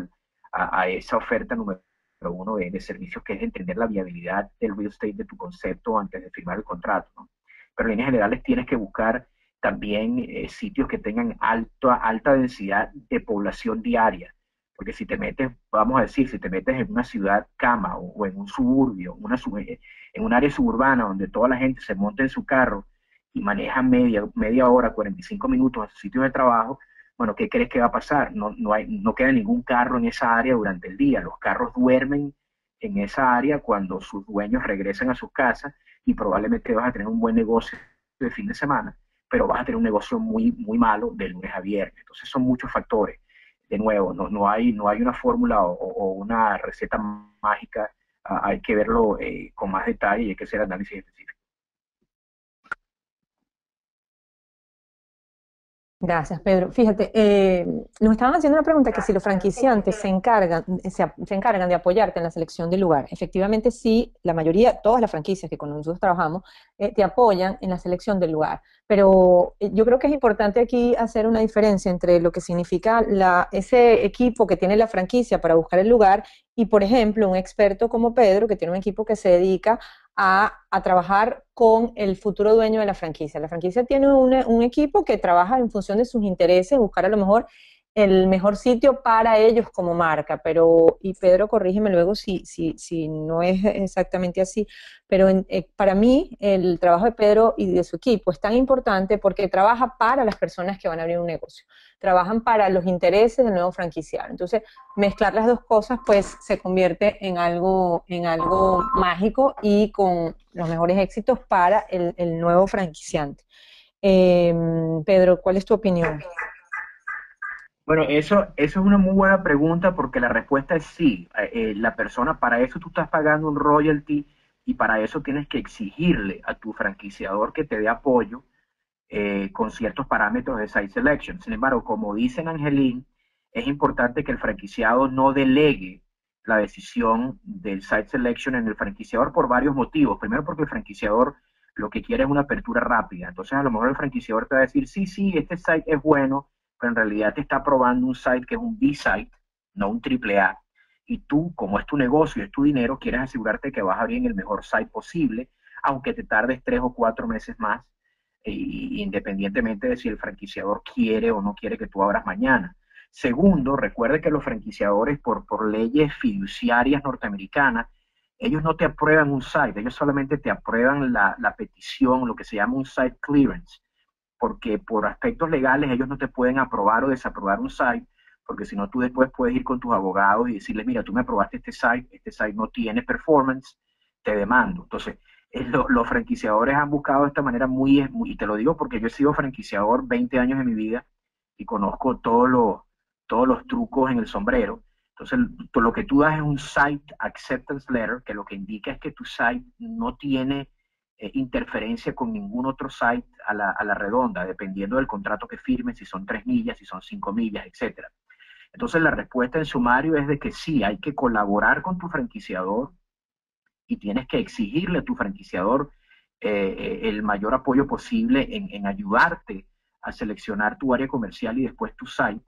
a esa oferta número uno de servicios, que es entender la viabilidad del real estate, de tu concepto antes de firmar el contrato, ¿no? Pero en líneas generales tienes que buscar también sitios que tengan alta densidad de población diaria. Porque si te metes, vamos a decir, si te metes en una ciudad cama o en un suburbio, en un área suburbana donde toda la gente se monta en su carro y maneja media hora, 45 minutos a su sitio de trabajo, bueno, ¿qué crees que va a pasar? No queda ningún carro en esa área durante el día. Los carros duermen en esa área cuando sus dueños regresan a sus casas, y probablemente vas a tener un buen negocio de fin de semana, pero vas a tener un negocio muy malo de lunes a viernes. Entonces son muchos factores. De nuevo, no hay una fórmula o una receta mágica. Hay que verlo con más detalle y hay que hacer análisis específico. Gracias, Pedro. Fíjate, nos estaban haciendo una pregunta que si los franquiciantes se encargan de apoyarte en la selección del lugar. Efectivamente, sí, la mayoría, todas las franquicias que con nosotros trabajamos, te apoyan en la selección del lugar. Pero yo creo que es importante aquí hacer una diferencia entre lo que significa ese equipo que tiene la franquicia para buscar el lugar y, por ejemplo, un experto como Pedro, que tiene un equipo que se dedica a trabajar con el futuro dueño de la franquicia. La franquicia tiene un equipo que trabaja en función de sus intereses, buscar a lo mejor el mejor sitio para ellos como marca, pero, y Pedro, corrígeme luego si no es exactamente así, pero para mí el trabajo de Pedro y de su equipo es tan importante porque trabaja para las personas que van a abrir un negocio, trabajan para los intereses del nuevo franquiciado. Entonces, mezclar las dos cosas pues se convierte en algo mágico y con los mejores éxitos para el nuevo franquiciante. Pedro, ¿cuál es tu opinión? Bueno, eso es una muy buena pregunta, porque la respuesta es sí. La persona, para eso tú estás pagando un royalty, y para eso tienes que exigirle a tu franquiciador que te dé apoyo con ciertos parámetros de site selection. Sin embargo, como dicen Angelín, es importante que el franquiciado no delegue la decisión del site selection en el franquiciador por varios motivos. Primero, porque el franquiciador lo que quiere es una apertura rápida. Entonces, a lo mejor el franquiciador te va a decir, sí, sí, este site es bueno, pero en realidad te está probando un site que es un B-site, no un triple A. Y tú, como es tu negocio, es tu dinero, quieres asegurarte que vas a abrir en el mejor site posible, aunque te tardes 3 o 4 meses más, independientemente de si el franquiciador quiere o no quiere que tú abras mañana. Segundo, recuerde que los franquiciadores, por leyes fiduciarias norteamericanas, ellos no te aprueban un site, ellos solamente te aprueban la petición, lo que se llama un site clearance, porque por aspectos legales ellos no te pueden aprobar o desaprobar un site, porque si no tú después puedes ir con tus abogados y decirles, mira, tú me aprobaste este site no tiene performance, te demando. Entonces, los franquiciadores han buscado de esta manera y te lo digo porque yo he sido franquiciador 20 años de mi vida y conozco todos los trucos en el sombrero. Entonces, lo que tú das es un Site Acceptance Letter, que lo que indica es que tu site no tiene interferencia con ningún otro site a la redonda, dependiendo del contrato que firmes, si son 3 millas, si son 5 millas, etcétera. Entonces, la respuesta en sumario es de que sí, hay que colaborar con tu franquiciador y tienes que exigirle a tu franquiciador el mayor apoyo posible en ayudarte a seleccionar tu área comercial y después tu site,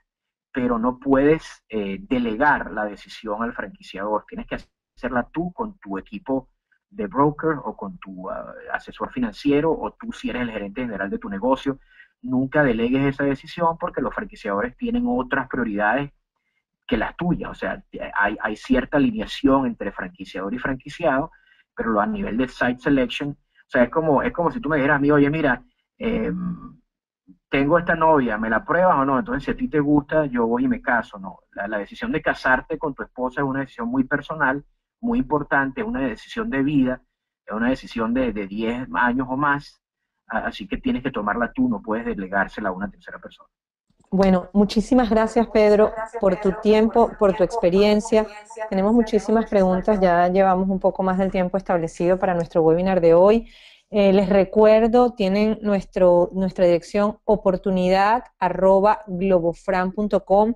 pero no puedes delegar la decisión al franquiciador. Tienes que hacerla tú con tu equipo de broker o con tu asesor financiero, o tú si eres el gerente general de tu negocio. Nunca delegues esa decisión, porque los franquiciadores tienen otras prioridades que las tuyas. O sea, hay cierta alineación entre franquiciador y franquiciado, pero a nivel de site selection, o sea, es como si tú me dijeras a mí, oye, mira, eh, tengo esta novia, ¿me la pruebas o no? Entonces, si a ti te gusta, yo voy y me caso. No, la decisión de casarte con tu esposa es una decisión muy personal, muy importante, es una decisión de vida, es una decisión de 10 años o más, así que tienes que tomarla tú, no puedes delegársela a una tercera persona. Bueno, muchísimas gracias, Pedro, por tu tiempo, por tu experiencia. Tenemos muchísimas preguntas, ya llevamos un poco más del tiempo establecido para nuestro webinar de hoy. Les recuerdo, tienen nuestra dirección oportunidad@globofran.com.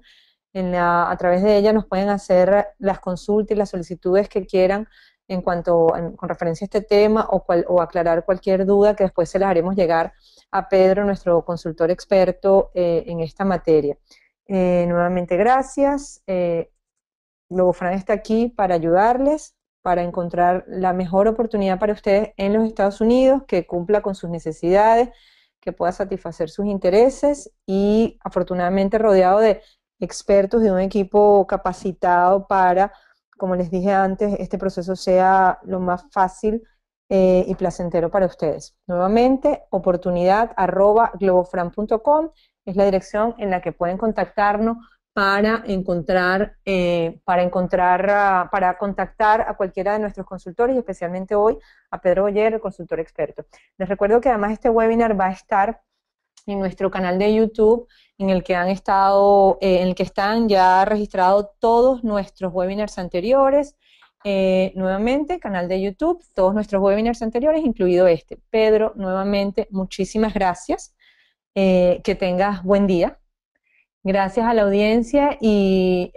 A través de ella nos pueden hacer las consultas y las solicitudes que quieran con referencia a este tema, o aclarar cualquier duda que después se las haremos llegar a Pedro, nuestro consultor experto en esta materia. Nuevamente, gracias. Globofran está aquí para ayudarles, para encontrar la mejor oportunidad para ustedes en los Estados Unidos, que cumpla con sus necesidades, que pueda satisfacer sus intereses y afortunadamente rodeado de expertos, de un equipo capacitado para, como les dije antes, este proceso sea lo más fácil y placentero para ustedes. Nuevamente, oportunidad@globofran.com es la dirección en la que pueden contactarnos para contactar a cualquiera de nuestros consultores y especialmente hoy a Pedro Oller, el consultor experto. Les recuerdo que además este webinar va a estar en nuestro canal de YouTube, en el que en el que están ya registrados todos nuestros webinars anteriores. Nuevamente, canal de YouTube, todos nuestros webinars anteriores, incluido este. Pedro, nuevamente, muchísimas gracias. Que tengas buen día. Gracias a la audiencia y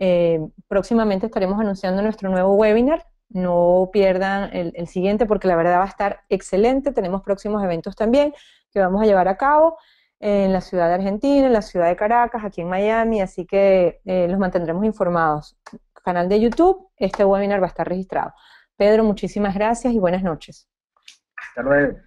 próximamente estaremos anunciando nuestro nuevo webinar. No pierdan el siguiente porque la verdad va a estar excelente. Tenemos próximos eventos también que vamos a llevar a cabo en la ciudad de Argentina, en la ciudad de Caracas, aquí en Miami, así que los mantendremos informados. Canal de YouTube, este webinar va a estar registrado. Pedro, muchísimas gracias y buenas noches. Hasta luego.